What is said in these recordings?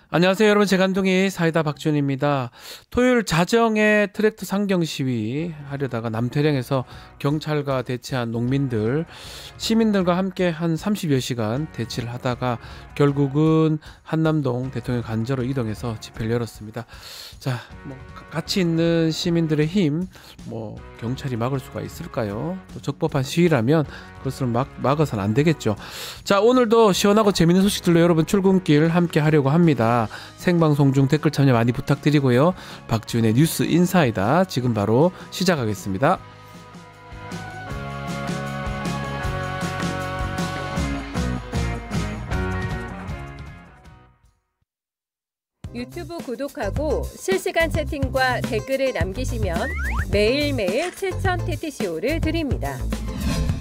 안녕하세요, 여러분. 재간둥이 사이다 박준입니다. 토요일 자정에 트랙터 상경 시위 하려다가 남태령에서 경찰과 대치한 농민들, 시민들과 함께 한 30여 시간 대치를 하다가 결국은 한남동 대통령 관저로 이동해서 집회를 열었습니다. 자, 가치 있는 시민들의 힘, 경찰이 막을 수가 있을까요? 또 적법한 시위라면 그것을 막아서는 안 되겠죠. 자, 오늘도 시원하고 재밌는 소식들로 여러분 출근길 함께 하려고 합니다. 생방송 중 댓글 참여 많이 부탁드리고요. 박지훈의 뉴스 인사이다 지금 바로 시작하겠습니다. 유튜브 구독하고 실시간 채팅과 댓글을 남기시면 매일매일 7,000TTCO를 드립니다.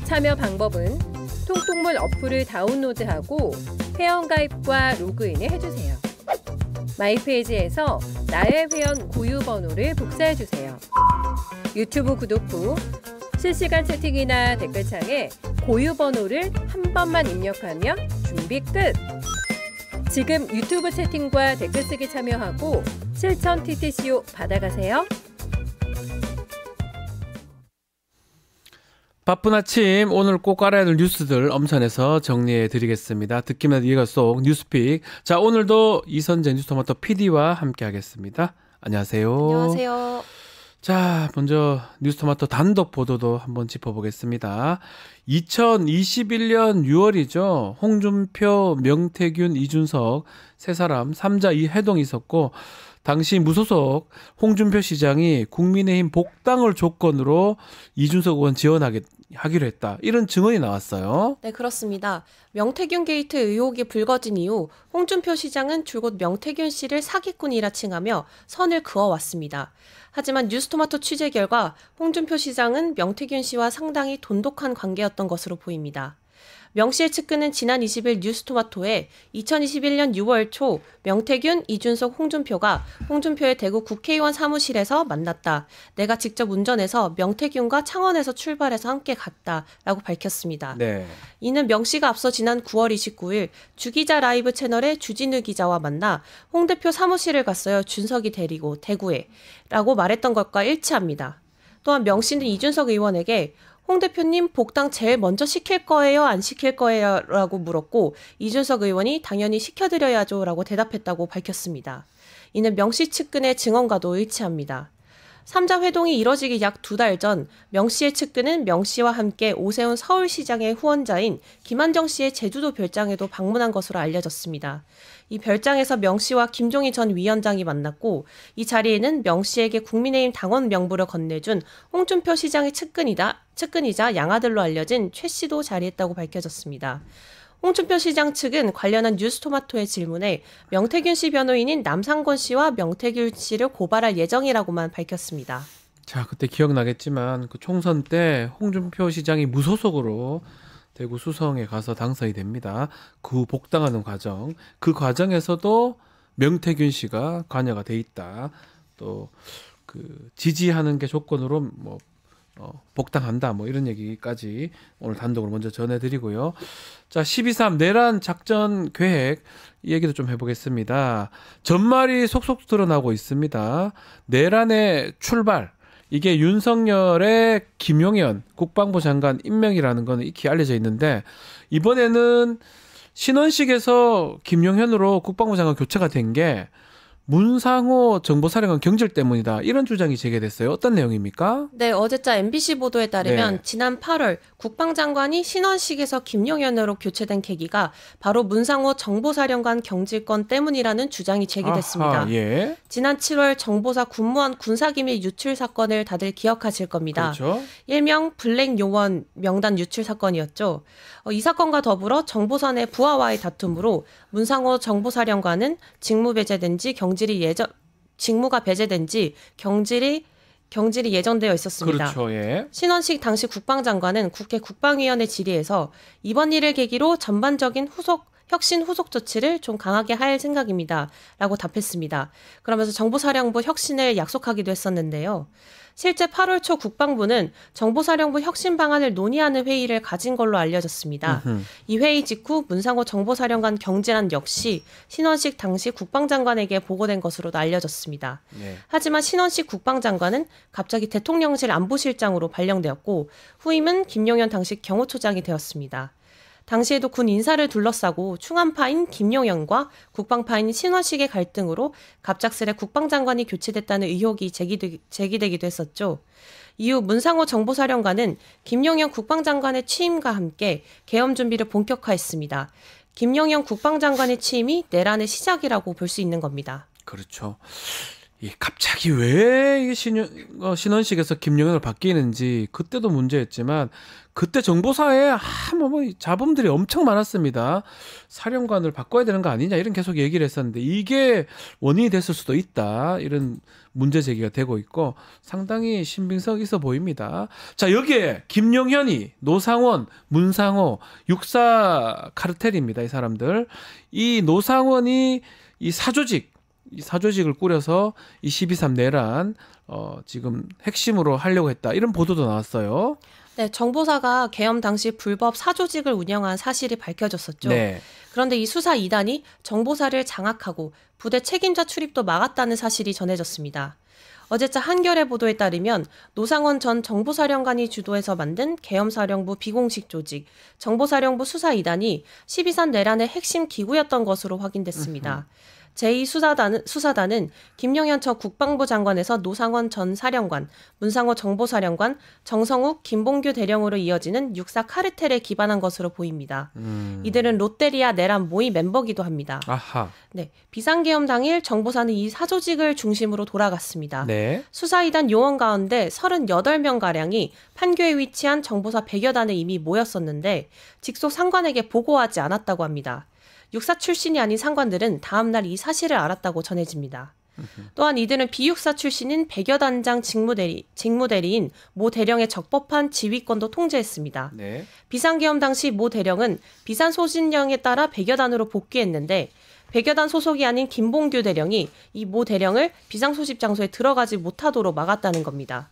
참여 방법은 통통물 어플을 다운로드하고 회원가입과 로그인을 해주세요. 마이페이지에서 나의 회원 고유 번호를 복사해주세요. 유튜브 구독 후 실시간 채팅이나 댓글창에 고유 번호를 한 번만 입력하면 준비 끝! 지금 유튜브 채팅과 댓글 쓰기 참여하고 7,000TTCO 받아가세요. 바쁜 아침 오늘 꼭 알아야 될 뉴스들 엄선해서 정리해 드리겠습니다. 듣기만 해도 이해가 쏙 뉴스픽. 자, 오늘도 이선재 뉴스토마토 PD와 함께 하겠습니다. 안녕하세요. 안녕하세요. 자, 먼저 뉴스토마토 단독 보도도 한번 짚어보겠습니다. 2021년 6월이죠. 홍준표, 명태균, 이준석 세 사람 3자 2회동이 있었고 당시 무소속 홍준표 시장이 국민의힘 복당을 조건으로 이준석 의원 지원하기로 했다. 이런 증언이 나왔어요. 네, 그렇습니다. 명태균 게이트 의혹이 불거진 이후 홍준표 시장은 줄곧 명태균 씨를 사기꾼이라 칭하며 선을 그어왔습니다. 하지만 뉴스토마토 취재 결과 홍준표 시장은 명태균 씨와 상당히 돈독한 관계였던 것으로 보입니다. 명 씨의 측근은 지난 20일 뉴스토마토에 2021년 6월 초 명태균, 이준석, 홍준표가 홍준표의 대구 국회의원 사무실에서 만났다. 내가 직접 운전해서 명태균과 창원에서 출발해서 함께 갔다라고 밝혔습니다. 네. 이는 명 씨가 앞서 지난 9월 29일 주기자 라이브 채널의 주진우 기자와 만나 홍 대표 사무실을 갔어요. 준석이 데리고 대구에 라고 말했던 것과 일치합니다. 또한 명 씨는 이준석 의원에게 홍 대표님 복당 제일 먼저 시킬 거예요? 안 시킬 거예요? 라고 물었고 이준석 의원이 당연히 시켜드려야죠 라고 대답했다고 밝혔습니다. 이는 명 씨 측근의 증언과도 일치합니다. 3자 회동이 이뤄지기 약 2달 전 명 씨의 측근은 명 씨와 함께 오세훈 서울시장의 후원자인 김한정 씨의 제주도 별장에도 방문한 것으로 알려졌습니다. 이 별장에서 명 씨와 김종희 전 위원장이 만났고 이 자리에는 명 씨에게 국민의힘 당원 명부를 건네준 홍준표 시장의 측근이자 양아들로 알려진 최 씨도 자리했다고 밝혀졌습니다. 홍준표 시장 측은 관련한 뉴스토마토의 질문에 명태균 씨 변호인인 남상권 씨와 명태균 씨를 고발할 예정이라고만 밝혔습니다. 자, 그때 기억나겠지만 그 총선 때 홍준표 시장이 무소속으로 대구 수성에 가서 당선이 됩니다. 그 후 복당하는 과정, 그 과정에서도 명태균 씨가 관여가 돼 있다. 또 그 지지하는 게 조건으로 복당한다. 이런 얘기까지 오늘 단독으로 먼저 전해드리고요. 자, 12.3 내란 작전 계획 이 얘기도 좀 해보겠습니다. 전말이 속속 드러나고 있습니다. 내란의 출발. 이게 윤석열의 김용현 국방부 장관 임명이라는 건 익히 알려져 있는데 이번에는 신원식에서 김용현으로 국방부 장관 교체가 된 게 문상호 정보사령관 경질 때문이다. 이런 주장이 제기됐어요. 어떤 내용입니까? 네, 어제자 MBC 보도에 따르면 네. 지난 8월 국방장관이 신원식에서 김용현으로 교체된 계기가 바로 문상호 정보사령관 경질권 때문이라는 주장이 제기됐습니다. 아하, 예. 지난 7월 정보사 군무원 군사기밀 유출 사건을 다들 기억하실 겁니다. 그렇죠. 일명 블랙 요원 명단 유출 사건이었죠. 이 사건과 더불어 정보사 내 부하와의 다툼으로 문상호 정보사령관은 직무가 배제된 지 경질이 예정되어 있었습니다. 그렇죠. 예. 신원식 당시 국방장관은 국회 국방위원회 질의에서 이번 일을 계기로 전반적인 후속 혁신 후속 조치를 좀 강하게 할 생각입니다. 라고 답했습니다. 그러면서 정보사령부 혁신을 약속하기도 했었는데요. 실제 8월 초 국방부는 정보사령부 혁신 방안을 논의하는 회의를 가진 걸로 알려졌습니다. 이 회의 직후 문상호 정보사령관 경질안 역시 신원식 당시 국방장관에게 보고된 것으로 알려졌습니다. 네. 하지만 신원식 국방장관은 갑자기 대통령실 안보실장으로 발령되었고 후임은 김용현 당시 경호처장이 되었습니다. 당시에도 군 인사를 둘러싸고 충암파인 김용현과 국방파인 신원식의 갈등으로 갑작스레 국방장관이 교체됐다는 의혹이 제기되기도 했었죠. 이후 문상호 정보사령관은 김용현 국방장관의 취임과 함께 계엄 준비를 본격화했습니다. 김용현 국방장관의 취임이 내란의 시작이라고 볼 수 있는 겁니다. 그렇죠. 갑자기 왜 신원식에서 김용현을 바뀌는지 그때도 문제였지만 그때 정보사에 잡음들이 엄청 많았습니다. 사령관을 바꿔야 되는 거 아니냐 이런 계속 얘기를 했었는데 이게 원인이 됐을 수도 있다. 이런 문제 제기가 되고 있고 상당히 신빙성 있어 보입니다. 자, 여기에 김용현이 노상원, 문상호, 육사 카르텔입니다. 이 사람들. 이 노상원이 이 사조직을 꾸려서 이 12.3 내란 지금 핵심으로 하려고 했다. 이런 보도도 나왔어요. 네, 정보사가 계엄 당시 불법 사조직을 운영한 사실이 밝혀졌었죠. 네. 그런데 이 수사 2단이 정보사를 장악하고 부대 책임자 출입도 막았다는 사실이 전해졌습니다. 어제자 한겨레 보도에 따르면 노상원 전 정보사령관이 주도해서 만든 계엄사령부 비공식 조직 정보사령부 수사 2단이 12.3 내란의 핵심 기구였던 것으로 확인됐습니다. 제2수사단은 김용현 전 국방부 장관에서 노상원 전 사령관, 문상호 정보사령관, 정성욱, 김봉규 대령으로 이어지는 육사 카르텔에 기반한 것으로 보입니다. 이들은 롯데리아 내란 모의 멤버기도 합니다. 아하. 네, 비상계엄 당일 정보사는 이 사조직을 중심으로 돌아갔습니다. 네. 수사 2단 요원 가운데 38명가량이 판교에 위치한 정보사 100여 단에 이미 모였었는데 직속 상관에게 보고하지 않았다고 합니다. 육사 출신이 아닌 상관들은 다음날 이 사실을 알았다고 전해집니다. 또한 이들은 비육사 출신인 100여 단장 직무대리인 모 대령의 적법한 지휘권도 통제했습니다. 네. 비상계엄 당시 모 대령은 비산 소신령에 따라 100여 단으로 복귀했는데 100여 단 소속이 아닌 김봉규 대령이 이 모 대령을 비상소집 장소에 들어가지 못하도록 막았다는 겁니다.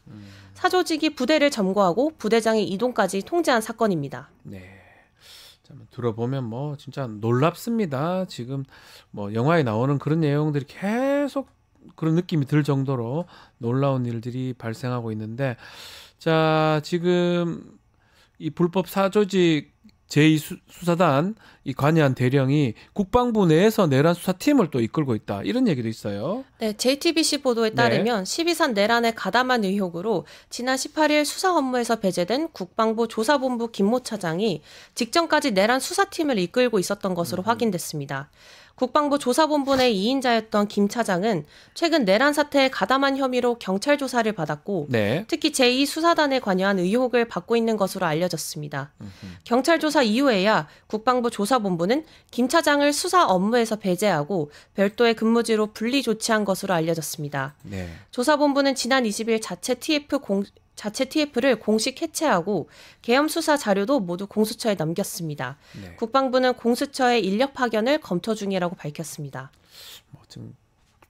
사조직이 부대를 점거하고 부대장의 이동까지 통제한 사건입니다. 네. 들어보면 진짜 놀랍습니다. 지금 영화에 나오는 그런 내용들이 계속 그런 느낌이 들 정도로 놀라운 일들이 발생하고 있는데, 자, 지금 이 불법 사조직 제2수사단 이 관여한 대령이 국방부 내에서 내란 수사팀을 또 이끌고 있다. 이런 얘기도 있어요. 네, JTBC 보도에 따르면 12.3 내란에 가담한 의혹으로 지난 18일 수사 업무에서 배제된 국방부 조사본부 김모 차장이 직전까지 내란 수사팀을 이끌고 있었던 것으로 확인됐습니다. 국방부 조사본부 내 2인자였던 김 차장은 최근 내란 사태에 가담한 혐의로 경찰 조사를 받았고 네. 특히 제2수사단에 관여한 의혹을 받고 있는 것으로 알려졌습니다. 경찰 조사 이후에야 국방부 조사본부는 김 차장을 수사 업무에서 배제하고 별도의 근무지로 분리 조치한 것으로 알려졌습니다. 네. 조사본부는 지난 20일 자체 TF를 공식 해체하고 계엄 수사 자료도 모두 공수처에 넘겼습니다. 네. 국방부는 공수처의 인력 파견을 검토 중이라고 밝혔습니다. 지금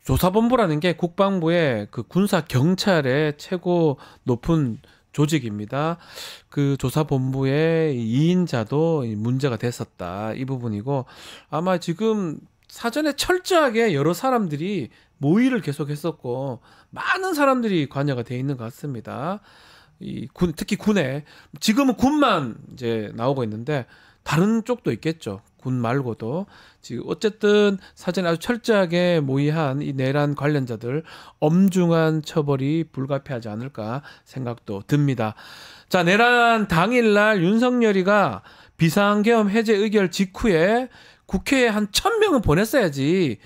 조사본부라는 게 국방부의 그 군사 경찰의 최고 높은 조직입니다. 그 조사본부의 2인자도 문제가 됐었다. 이 부분이고 아마 지금 사전에 철저하게 여러 사람들이 모의를 계속했었고 많은 사람들이 관여가 돼 있는 것 같습니다. 특히 군에 지금은 군만 이제 나오고 있는데 다른 쪽도 있겠죠. 군 말고도 지금 어쨌든 사전에 아주 철저하게 모의한 이 내란 관련자들 엄중한 처벌이 불가피하지 않을까 생각도 듭니다. 자, 내란 당일날 윤석열이가 비상계엄 해제 의결 직후에 국회에 한 1,000명은 보냈어야지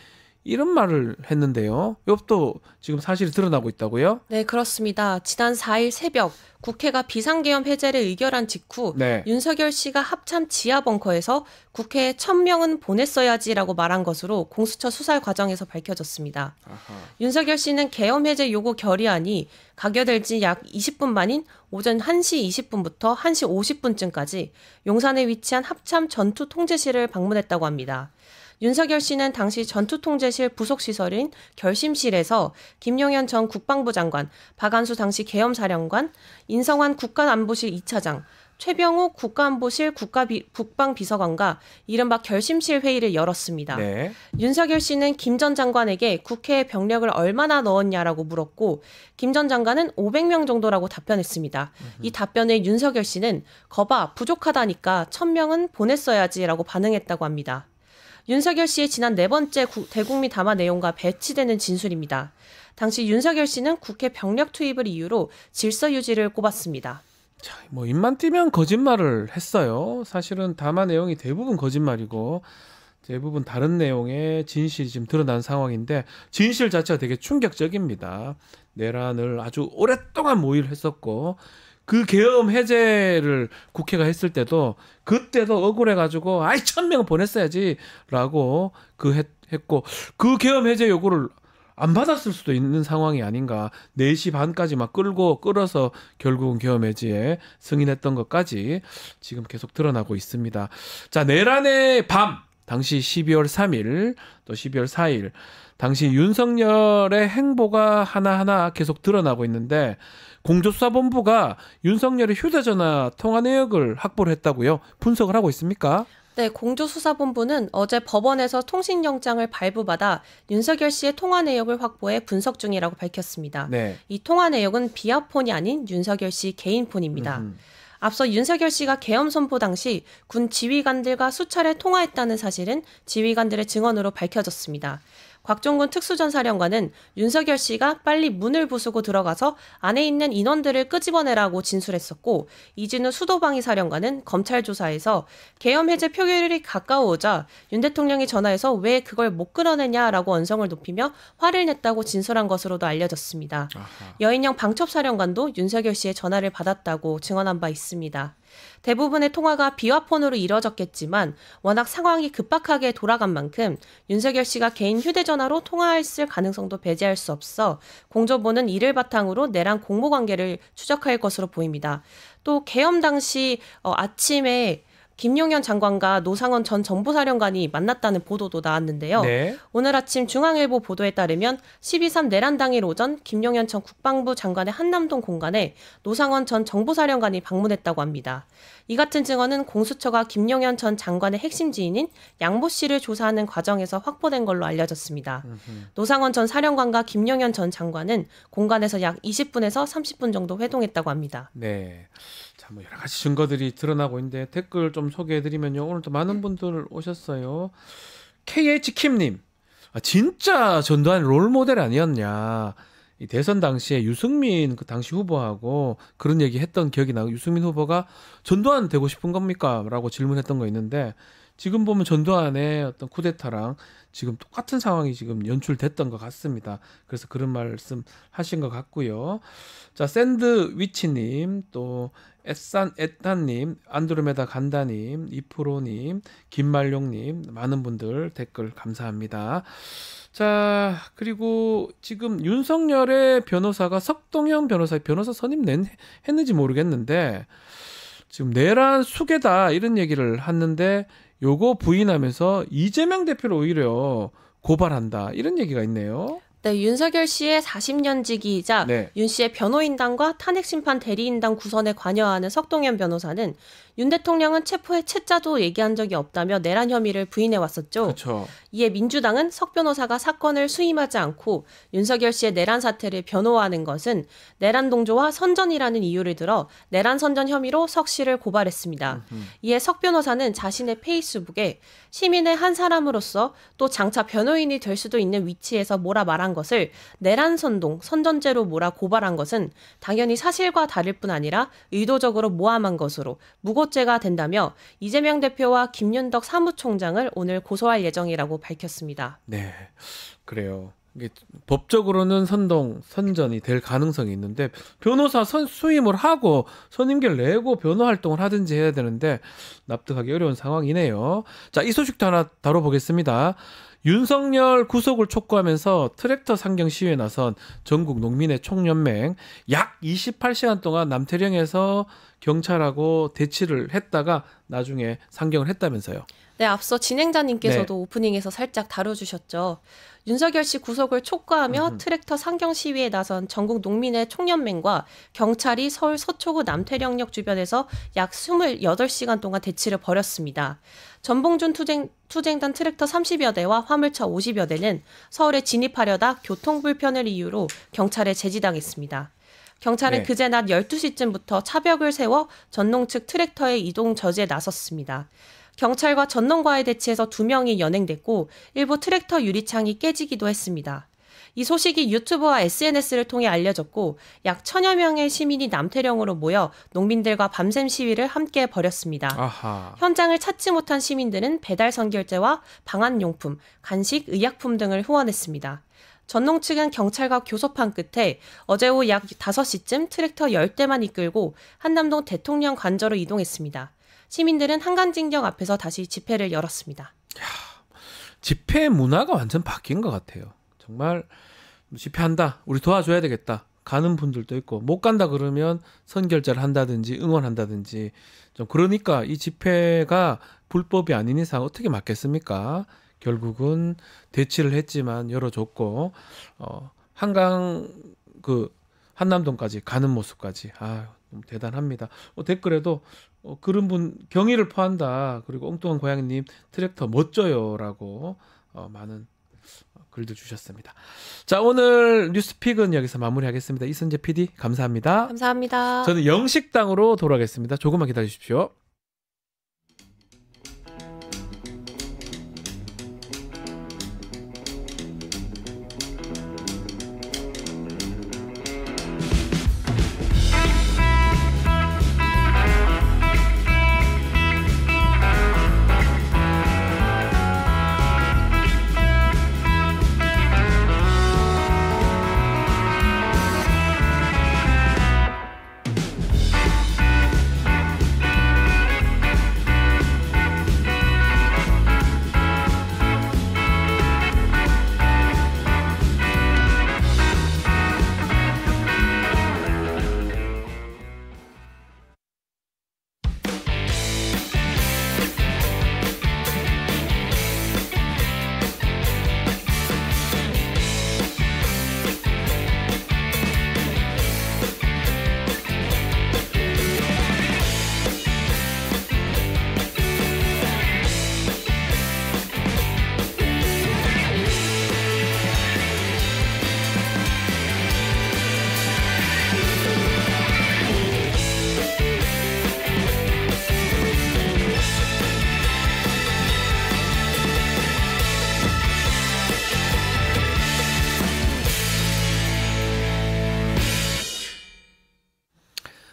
이런 말을 했는데요. 이것도 지금 사실이 드러나고 있다고요? 네, 그렇습니다. 지난 4일 새벽 국회가 비상계엄 해제를 의결한 직후 네. 윤석열 씨가 합참 지하 벙커에서 국회에 1,000명은 보냈어야지라고 말한 것으로 공수처 수사 과정에서 밝혀졌습니다. 아하. 윤석열 씨는 계엄 해제 요구 결의안이 가결될 지 약 20분 만인 오전 1시 20분부터 1시 50분쯤까지 용산에 위치한 합참 전투통제실을 방문했다고 합니다. 윤석열 씨는 당시 전투통제실 부속시설인 결심실에서 김용현 전 국방부 장관, 박안수 당시 계엄사령관, 인성환 국가안보실 2차장, 최병욱 국가안보실 국방비서관과 이른바 결심실 회의를 열었습니다. 네. 윤석열 씨는 김 전 장관에게 국회에 병력을 얼마나 넣었냐라고 물었고 김 전 장관은 500명 정도라고 답변했습니다. 이 답변에 윤석열 씨는 거봐 부족하다니까 1,000명은 보냈어야지라고 반응했다고 합니다. 윤석열 씨의 지난 네 번째 대국민 담화 내용과 배치되는 진술입니다. 당시 윤석열 씨는 국회 병력 투입을 이유로 질서 유지를 꼽았습니다. 자, 뭐 입만 띄면 거짓말을 했어요. 사실은 담화 내용이 대부분 거짓말이고 대부분 다른 내용의 진실이 지금 드러난 상황인데 진실 자체가 되게 충격적입니다. 내란을 아주 오랫동안 모의를 했었고 그 계엄 해제를 국회가 했을 때도 그때도 억울해가지고 1,000명 보냈어야지라고 했고 그 계엄 해제 요구를 안 받았을 수도 있는 상황이 아닌가. 4시 반까지 막 끌어서 결국은 계엄 해제에 승인했던 것까지 지금 계속 드러나고 있습니다. 자, 내란의 밤 당시 12월 3일 또 12월 4일 당시 윤석열의 행보가 하나하나 계속 드러나고 있는데 공조수사본부가 윤석열의 휴대전화 통화 내역을 확보를 했다고요? 분석을 하고 있습니까? 네, 공조수사본부는 어제 법원에서 통신영장을 발부받아 윤석열 씨의 통화 내역을 확보해 분석 중이라고 밝혔습니다. 네. 이 통화 내역은 비아폰이 아닌 윤석열 씨 개인 폰입니다. 앞서 윤석열 씨가 계엄 선포 당시 군 지휘관들과 수차례 통화했다는 사실은 지휘관들의 증언으로 밝혀졌습니다. 곽종군 특수전사령관은 윤석열 씨가 빨리 문을 부수고 들어가서 안에 있는 인원들을 끄집어내라고 진술했었고 이진우 수도방위 사령관은 검찰 조사에서 계엄 해제 표결일이 가까워오자 윤 대통령이 전화해서 왜 그걸 못 끌어내냐라고 언성을 높이며 화를 냈다고 진술한 것으로도 알려졌습니다. 아하. 여인영 방첩사령관도 윤석열 씨의 전화를 받았다고 증언한 바 있습니다. 대부분의 통화가 비화폰으로 이뤄졌겠지만 워낙 상황이 급박하게 돌아간 만큼 윤석열 씨가 개인 휴대전화로 통화했을 가능성도 배제할 수 없어 공조부는 이를 바탕으로 내란 공모관계를 추적할 것으로 보입니다. 또 계엄 당시 아침에 김용현 장관과 노상원 전 정보사령관이 만났다는 보도도 나왔는데요. 네. 오늘 아침 중앙일보 보도에 따르면 12.3 내란 당일 오전 김용현 전 국방부 장관의 한남동 공간에 노상원 전 정보사령관이 방문했다고 합니다. 이 같은 증언은 공수처가 김용현 전 장관의 핵심 지인인 양보 씨를 조사하는 과정에서 확보된 걸로 알려졌습니다. 노상원 전 사령관과 김용현 전 장관은 공간에서 약 20분에서 30분 정도 회동했다고 합니다. 네. 자, 뭐 여러 가지 증거들이 드러나고 있는데 댓글 좀 소개해드리면요. 오늘 또 많은 분들 오셨어요. KH킴님, 진짜 전두환 롤모델 아니었냐. 이 대선 당시에 유승민 그 당시 후보하고 그런 얘기 했던 기억이 나고 유승민 후보가 전두환 되고 싶은 겁니까? 라고 질문했던 거 있는데 지금 보면 전두환의 어떤 쿠데타랑 지금 똑같은 상황이 지금 연출됐던 것 같습니다. 그래서 그런 말씀 하신 것 같고요. 자, 샌드위치님, 또 에탄님, 안드로메다 간다님, 이프로님, 김말룡님, 많은 분들 댓글 감사합니다. 자, 그리고 지금 윤석열의 변호사가 석동현 변호사 선임 했는지 모르겠는데 지금 내란 수괴다 이런 얘기를 했는데 요거 부인하면서 이재명 대표를 오히려 고발한다 이런 얘기가 있네요. 네, 윤석열 씨의 40년 지기이자 네. 윤 씨의 변호인단과 탄핵심판 대리인단 구성에 관여하는 석동현 변호사는 윤 대통령은 체포의 채자도 얘기한 적이 없다며 내란 혐의를 부인해왔었죠. 그렇죠. 이에 민주당은 석 변호사가 사건을 수임하지 않고 윤석열 씨의 내란 사태를 변호하는 것은 내란 동조와 선전이라는 이유를 들어 내란 선전 혐의로 석 씨를 고발했습니다. 이에 석 변호사는 자신의 페이스북에 시민의 한 사람으로서 또 장차 변호인이 될 수도 있는 위치에서 뭐라 말한 것을 내란 선동, 선전죄로 몰아 고발한 것은 당연히 사실과 다를 뿐 아니라 의도적으로 모함한 것으로 무고죄가 된다며 이재명 대표와 김윤덕 사무총장을 오늘 고소할 예정이라고 밝혔습니다. 네, 그래요. 이게 법적으로는 선전이 될 가능성이 있는데 변호사 수임을 하고 선임계를 내고 변호 활동을 하든지 해야 되는데 납득하기 어려운 상황이네요. 자, 이 소식도 하나 다뤄보겠습니다. 윤석열 구속을 촉구하면서 트랙터 상경 시위에 나선 전국 농민의 총연맹 약 28시간 동안 남태령에서 경찰하고 대치를 했다가 나중에 상경을 했다면서요. 네, 앞서 진행자님께서도 오프닝에서 살짝 다뤄주셨죠. 윤석열 씨 구속을 촉구하며 트랙터 상경 시위에 나선 전국 농민의 총연맹과 경찰이 서울 서초구 남태령역 주변에서 약 28시간 동안 대치를 벌였습니다. 전봉준 투쟁단 트랙터 30여 대와 화물차 50여 대는 서울에 진입하려다 교통불편을 이유로 경찰에 제지당했습니다. 경찰은 그제 낮 12시쯤부터 차벽을 세워 전농 측 트랙터의 이동 저지에 나섰습니다. 경찰과 전농과의 대치에서 2명이 연행됐고 일부 트랙터 유리창이 깨지기도 했습니다. 이 소식이 유튜브와 SNS를 통해 알려졌고 약 1000여 명의 시민이 남태령으로 모여 농민들과 밤샘 시위를 함께 벌였습니다. 아하. 현장을 찾지 못한 시민들은 배달 선결제와 방한용품, 간식, 의약품 등을 후원했습니다. 전농 측은 경찰과 교섭한 끝에 어제 오후 약 5시쯤 트랙터 10대만 이끌고 한남동 대통령 관저로 이동했습니다. 시민들은 한간징역 앞에서 다시 집회를 열었습니다. 집회 문화가 완전 바뀐 것 같아요. 정말 집회한다, 우리 도와줘야 되겠다, 가는 분들도 있고 못 간다 그러면 선결제를 한다든지 응원한다든지 좀 그러니까 이 집회가 불법이 아닌 이상 어떻게 막겠습니까? 결국은 대치를 했지만 열어줬고 한강 한남동까지 가는 모습까지 너무 대단합니다. 댓글에도 그런 분 경의를 표한다. 그리고 엉뚱한 고양이님 트랙터 멋져요라고 많은 글도 주셨습니다. 자, 오늘 뉴스픽은 여기서 마무리하겠습니다. 이선재 PD 감사합니다. 감사합니다. 저는 영식당으로 돌아가겠습니다. 조금만 기다려 주십시오.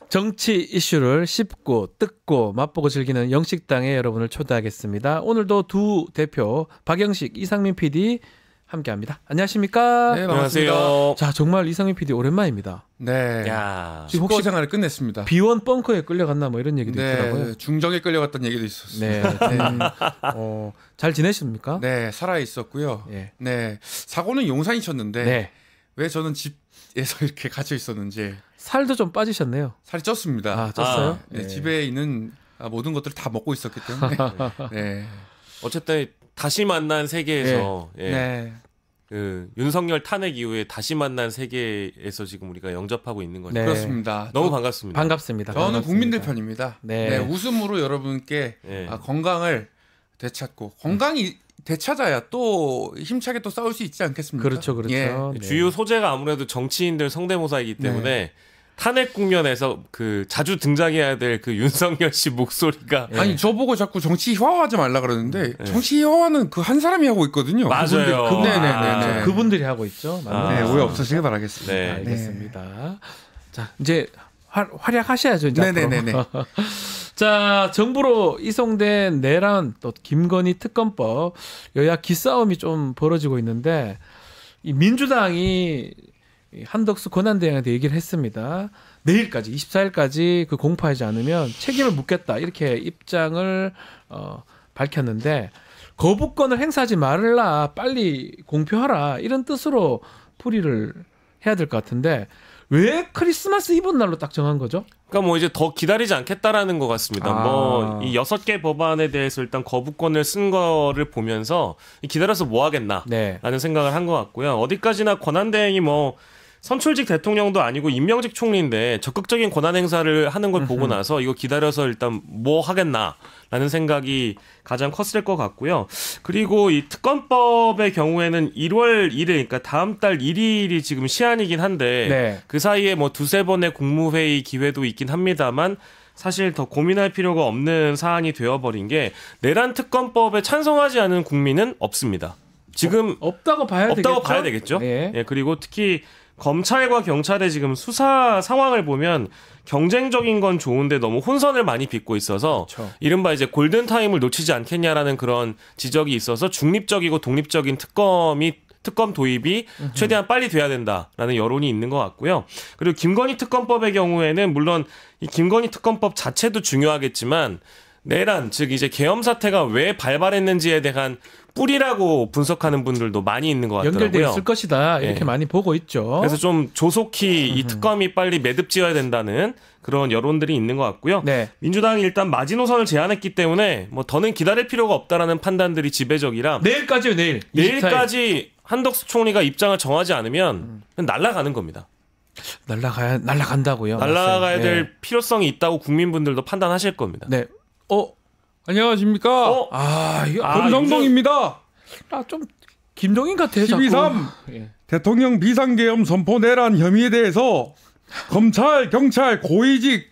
정치 이슈를 씹고 뜯고 맛보고 즐기는 영식당에 여러분을 초대하겠습니다. 오늘도 두 대표 박영식, 이상민 PD 함께합니다. 안녕하십니까? 네, 반갑습니다. 안녕하세요. 자, 정말 이상민 PD 오랜만입니다. 네. 야. 지금 혹시 생활을 끝냈습니다. 비원 벙커에 끌려갔나 뭐 이런 얘기도 있더라고요. 네, 중정에 끌려갔다는 얘기도 있었어요. 네. 잘 지내십니까? 네, 살아 있었고요. 예. 네, 사고는 용산이셨는데 네. 왜 저는 집에서 이렇게 갇혀 있었는지 살도 좀 빠지셨네요. 살이 쪘습니다. 아, 쪘어요? 네, 네. 집에 있는 모든 것들을 다 먹고 있었기 때문에. 네. 어쨌든 다시 만난 세계에서 네. 그 윤석열 탄핵 이후에 다시 만난 세계에서 지금 우리가 영접하고 있는 거죠. 네. 그렇습니다. 너무 반갑습니다. 반갑습니다. 저는 반갑습니다. 국민들 편입니다. 네. 네, 웃음으로 여러분께 네. 건강을 되찾고 건강이 되찾아야 또 힘차게 또 싸울 수 있지 않겠습니까? 그렇죠, 그렇죠. 예. 네. 주요 소재가 아무래도 정치인들 성대모사이기 때문에 탄핵 국면에서 그 자주 등장해야 될 그 윤석열 씨 목소리가 아니 저보고 자꾸 정치 휘화하지 말라 그러는데 정치 휘화는 그 한 사람이 하고 있거든요. 맞아요. 네네네. 그분들이 하고 있죠. 맞는 네, 거죠. 오해 없으시길 바라겠습니다. 네. 알겠습니다. 자, 이제 활약하셔야죠. 이제 네네네네. 앞으로. 자, 정부로 이송된 내란 또 김건희 특검법 여야 기싸움이 좀 벌어지고 있는데 이 민주당이 한덕수 권한대행한테 얘기를 했습니다. 내일까지 24일까지 그 공포하지 않으면 책임을 묻겠다 이렇게 입장을 밝혔는데 거부권을 행사하지 말라 빨리 공표하라 이런 뜻으로 풀이를 해야 될 것 같은데 왜 크리스마스 이브 날로 딱 정한 거죠? 그러니까 뭐 이제 더 기다리지 않겠다라는 것 같습니다. 뭐 이 6개 법안에 대해서 일단 거부권을 쓴 거를 보면서 기다려서 뭐 하겠나라는 네. 생각을 한 것 같고요. 어디까지나 권한대행이 뭐 선출직 대통령도 아니고 임명직 총리인데 적극적인 권한 행사를 하는 걸 보고 나서 이거 기다려서 일단 뭐 하겠나라는 생각이 가장 컸을 것 같고요. 그리고 이 특검법의 경우에는 1월 1일, 그러니까 다음 달 1일이 지금 시한이긴 한데 네. 그 사이에 뭐 두세 번의 국무회의 기회도 있긴 합니다만 사실 더 고민할 필요가 없는 사안이 되어버린 게 내란 특검법에 찬성하지 않은 국민은 없습니다. 지금 없다고 봐야 되겠죠. 없다고 봐야 되겠죠. 예. 예, 그리고 특히 검찰과 경찰의 지금 수사 상황을 보면 경쟁적인 건 좋은데 너무 혼선을 많이 빚고 있어서 그렇죠. 이른바 이제 골든타임을 놓치지 않겠냐라는 그런 지적이 있어서 중립적이고 독립적인 특검 도입이 최대한 빨리 돼야 된다라는 여론이 있는 것 같고요. 그리고 김건희 특검법의 경우에는 물론 이 김건희 특검법 자체도 중요하겠지만 내란, 즉 이제 계엄 사태가 왜 발발했는지에 대한 뿌리라고 분석하는 분들도 많이 있는 것 같더라고요. 연결돼 있을 것이다 이렇게 예. 많이 보고 있죠. 그래서 좀 조속히 이 특검이 빨리 매듭지어야 된다는 그런 여론들이 있는 것 같고요. 네. 민주당이 일단 마지노선을 제안했기 때문에 뭐 더는 기다릴 필요가 없다라는 판단들이 지배적이라 내일까지요, 내일. 24일. 내일까지 한덕수 총리가 입장을 정하지 않으면 날아가는 겁니다. 날아간다고요. 날아가야 맞아요. 될 필요성이 있다고 국민분들도 판단하실 겁니다. 네. 안녕하십니까? 이거 권성동입니다. 좀 김종인 같아요. 자꾸. 12.3 예. 대통령 비상계엄 선포 내란 혐의에 대해서 검찰, 경찰, 고위직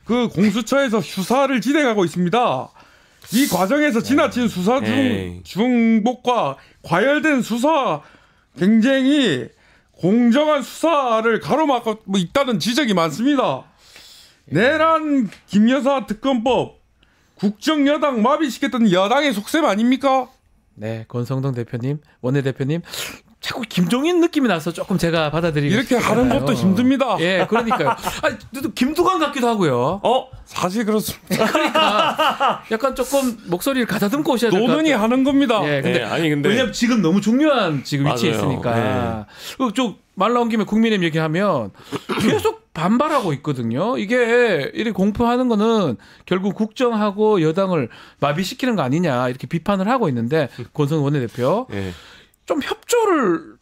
그 공수처에서 수사를 진행하고 있습니다. 이 과정에서 지나친 수사 중복과 과열된 수사 경쟁이 공정한 수사를 가로막고 있다는 지적이 많습니다. 내란 김여사 특검법 국정여당 마비시켰던 여당의 속셈 아닙니까? 네, 권성동 대표님, 원내대표님 자꾸 김종인 느낌이 나서 조금 제가 받아들이기 이렇게 하는 것도 힘듭니다. 예, 그러니까요. 또 김두관 같기도 하고요. 사실 그렇습니다. 그러니까 약간 조금 목소리를 가다듬고 오셔야 될 것 같아요. 노는이 하는 겁니다. 예, 근데 근데 왜냐면 지금 너무 중요한 지금 위치에 맞아요. 있으니까. 말 나온 김에 국민의힘 얘기하면 계속 반발하고 있거든요. 이게 이렇게 공표하는 거는 결국 국정하고 여당을 마비시키는 거 아니냐 이렇게 비판을 하고 있는데 권성동 원내대표 좀 협조를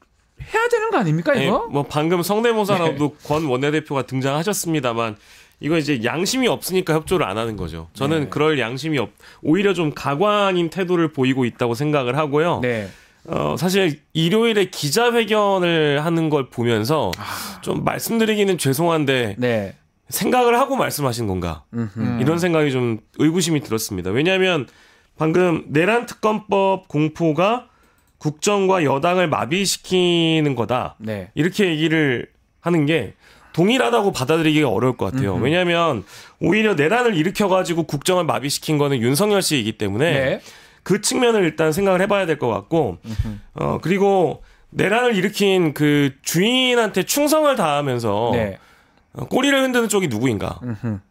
해야 되는 거 아닙니까 이거? 뭐 방금 성대모사라도 권 원내대표가 등장하셨습니다만 이거 이제 양심이 없으니까 협조를 안 하는 거죠. 저는 그럴 양심이 오히려 좀 가관인 태도를 보이고 있다고 생각을 하고요. 네. 사실 일요일에 기자회견을 하는 걸 보면서 좀 말씀드리기는 죄송한데 네. 생각을 하고 말씀하신 건가 이런 생각이 좀 의구심이 들었습니다. 왜냐하면 방금 내란 특검법 공포가 국정과 여당을 마비시키는 거다. 네. 이렇게 얘기를 하는 게 동일하다고 받아들이기가 어려울 것 같아요. 왜냐하면 오히려 내란을 일으켜가지고 국정을 마비시킨 거는 윤석열 씨이기 때문에 네. 그 측면을 일단 생각을 해봐야 될 것 같고 그리고 내란을 일으킨 그 주인한테 충성을 다하면서 네. 꼬리를 흔드는 쪽이 누구인가?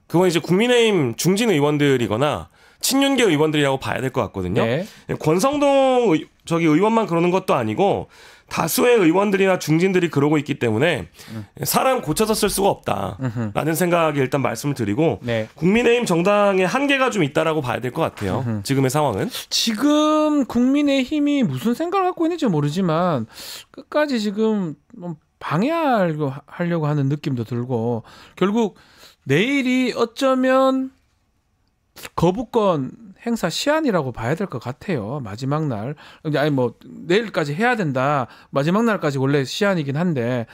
그건 이제 국민의힘 중진 의원들이거나 친윤계 의원들이라고 봐야 될 것 같거든요. 네. 권성동 의원만 그러는 것도 아니고 다수의 의원들이나 중진들이 그러고 있기 때문에 사람 고쳐서 쓸 수가 없다라는 생각에 일단 말씀을 드리고 네. 국민의힘 정당의 한계가 좀 있다라고 봐야 될 것 같아요. 지금의 상황은. 지금 국민의힘이 무슨 생각을 갖고 있는지 모르지만 끝까지 지금 방해하려고 하는 느낌도 들고 결국 내일이 어쩌면 거부권 행사 시한이라고 봐야 될 것 같아요. 마지막 날. 아니 내일까지 해야 된다. 마지막 날까지 원래 시한이긴 한데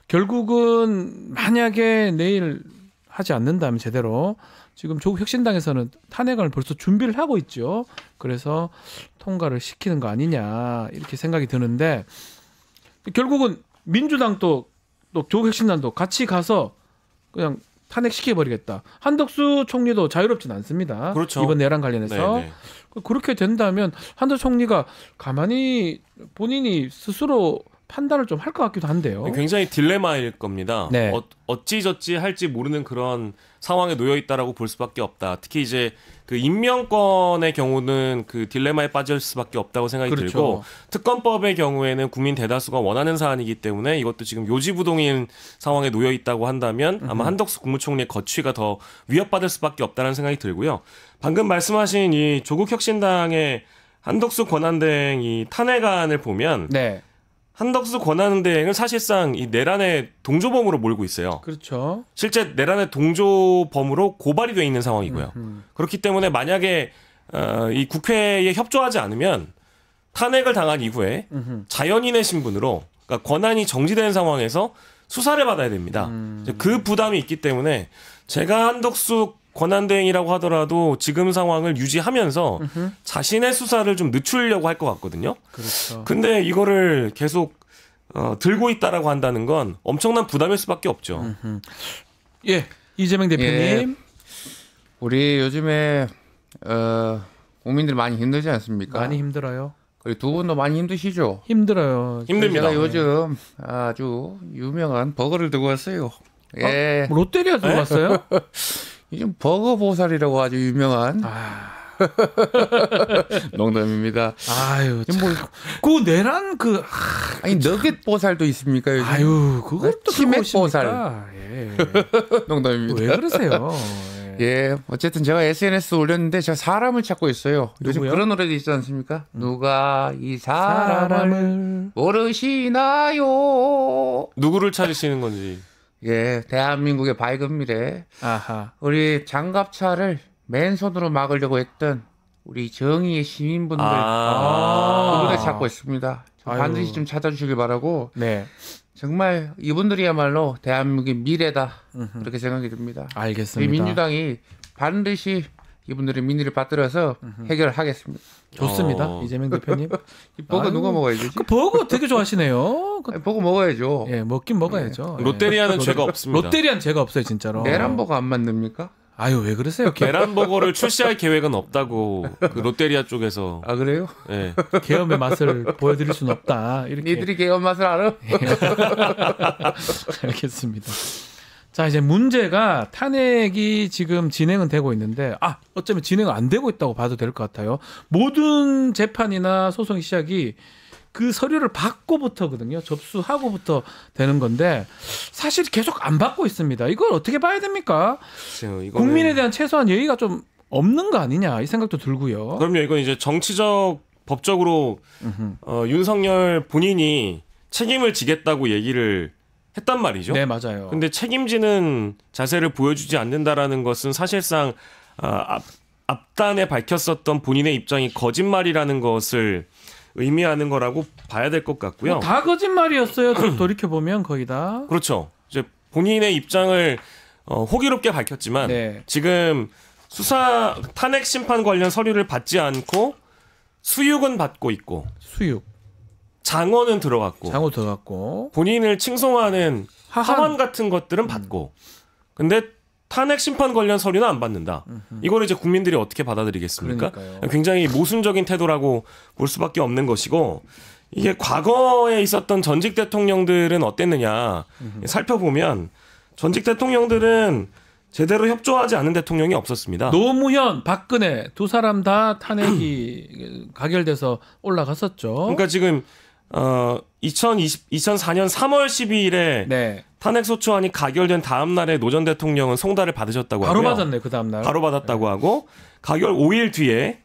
결국은 만약에 내일 하지 않는다면 제대로 지금 조국 혁신당에서는 탄핵을 벌써 준비를 하고 있죠. 그래서 통과를 시키는 거 아니냐 이렇게 생각이 드는데 결국은 민주당도 또 조국 혁신당도 같이 가서 그냥 탄핵시켜버리겠다. 한덕수 총리도 자유롭진 않습니다. 그렇죠. 이번 내란 관련해서. 네네. 그렇게 된다면 한덕수 총리가 가만히 본인이 스스로 판단을 좀 할 것 같기도 한데요. 굉장히 딜레마일 겁니다. 네. 어찌저찌 할지 모르는 그런 상황에 놓여 있다라고 볼 수밖에 없다. 특히 이제 그 임명권의 경우는 그 딜레마에 빠질 수밖에 없다고 생각이 그렇죠. 들고 특검법의 경우에는 국민 대다수가 원하는 사안이기 때문에 이것도 지금 요지부동인 상황에 놓여 있다고 한다면 아마 한덕수 국무총리의 거취가 더 위협받을 수밖에 없다는 생각이 들고요. 방금 말씀하신 이 조국 혁신당의 한덕수 권한대행이 탄핵안을 보면 네. 한덕수 권한대행은 사실상 이 내란의 동조범으로 몰고 있어요. 그렇죠. 실제 내란의 동조범으로 고발이 돼 있는 상황이고요. 그렇기 때문에 만약에 이 국회에 협조하지 않으면 탄핵을 당한 이후에 자연인의 신분으로 그러니까 권한이 정지된 상황에서 수사를 받아야 됩니다. 그 부담이 있기 때문에 제가 한덕수 권한대행이라고 하더라도 지금 상황을 유지하면서 자신의 수사를 좀 늦추려고 할 것 같거든요. 그렇죠. 근데 이거를 계속 들고 있다라고 한다는 건 엄청난 부담일 수밖에 없죠. 예, 이재명 대표님. 우리 요즘에 국민들 많이 힘들지 않습니까? 많이 힘들어요. 그리고 두 분도 많이 힘드시죠? 힘들어요. 힘듭니다. 제가 요즘 아주 유명한 버거를 들고 왔어요. 예. 롯데리아 들고 왔어요? 요즘 버거 보살이라고 아주 유명한 농담입니다. 아유, 참. 그 내란 아니 너겟 보살도 있습니까 요즘? 아유, 그것도 치맥 들고 보살. 오십니까? 예. 농담입니다. 왜 그러세요? 예. 예, 어쨌든 제가 SNS 올렸는데 제가 사람을 찾고 있어요. 요즘 누구요? 그런 노래도 있지 않습니까? 누가 이 사람을 모르시나요? 누구를 찾으시는 건지. 예, 대한민국의 밝은 미래. 아하. 우리 장갑차를 맨손으로 막으려고 했던 우리 정의의 시민분들 그분을 찾고 있습니다. 아유. 반드시 좀 찾아주시길 바라고. 네. 정말 이분들이야말로 대한민국의 미래다 그렇게 생각이 듭니다. 우리 알겠습니다. 민주당이 반드시 이분들의 민의를 받들어서 해결하겠습니다. 좋습니다. 이재명 대표님. 이 버거 아유, 누가 먹어야 되지? 그 버거 되게 좋아하시네요. 아니, 버거 먹어야죠. 예, 먹긴 먹어야죠. 예. 롯데리아는 죄가 없습니다. 롯데리아는 죄가 없어요, 진짜로. 내란 버거 안 만듭니까? 아유, 왜 그러세요? 계란버거를 출시할 계획은 없다고 그 롯데리아 쪽에서. 아 그래요? 예. 계엄의 맛을 보여드릴 수는 없다. 이렇게. 니들이 개헌 맛을 알아? 알겠습니다. 자, 이제 문제가 탄핵이 지금 진행은 되고 있는데, 어쩌면 진행은 안 되고 있다고 봐도 될 것 같아요. 모든 재판이나 소송의 시작이 그 서류를 받고부터거든요. 접수하고부터 되는 건데, 사실 계속 안 받고 있습니다. 이걸 어떻게 봐야 됩니까? 글쎄요, 이거는- 국민에 대한 최소한 예의가 좀 없는 거 아니냐, 이 생각도 들고요. 그럼요. 이건 이제 정치적 법적으로 윤석열 본인이 책임을 지겠다고 얘기를 했단 말이죠. 네, 맞아요. 근데 책임지는 자세를 보여주지 않는다라는 것은 사실상 앞단에 밝혔었던 본인의 입장이 거짓말이라는 것을 의미하는 거라고 봐야 될 것 같고요. 다 거짓말이었어요. 돌이켜 보면 거의 다. 그렇죠. 이제 본인의 입장을 호기롭게 밝혔지만 네. 지금 수사 탄핵 심판 관련 서류를 받지 않고 수육은 받고 있고 수육, 장원은 들어갔고 장호 들어갔고. 본인을 칭송하는 하한. 하원 같은 것들은 받고 근데 탄핵 심판 관련 서류는 안 받는다. 이걸 이제 국민들이 어떻게 받아들이겠습니까? 그러니까요. 굉장히 모순적인 태도라고 볼 수밖에 없는 것이고 이게 과거에 있었던 전직 대통령들은 어땠느냐 살펴보면 전직 대통령들은 제대로 협조하지 않은 대통령이 없었습니다. 노무현, 박근혜 두 사람 다 탄핵이 가결돼서 올라갔었죠. 그러니까 지금 2004년 3월 12일에 네. 탄핵소추안이 가결된 다음 날에 노 전 대통령은 송달을 받으셨다고 바로 하고요. 받았네 그 다음 날. 바로 받았다고 하고 가결 5일 뒤에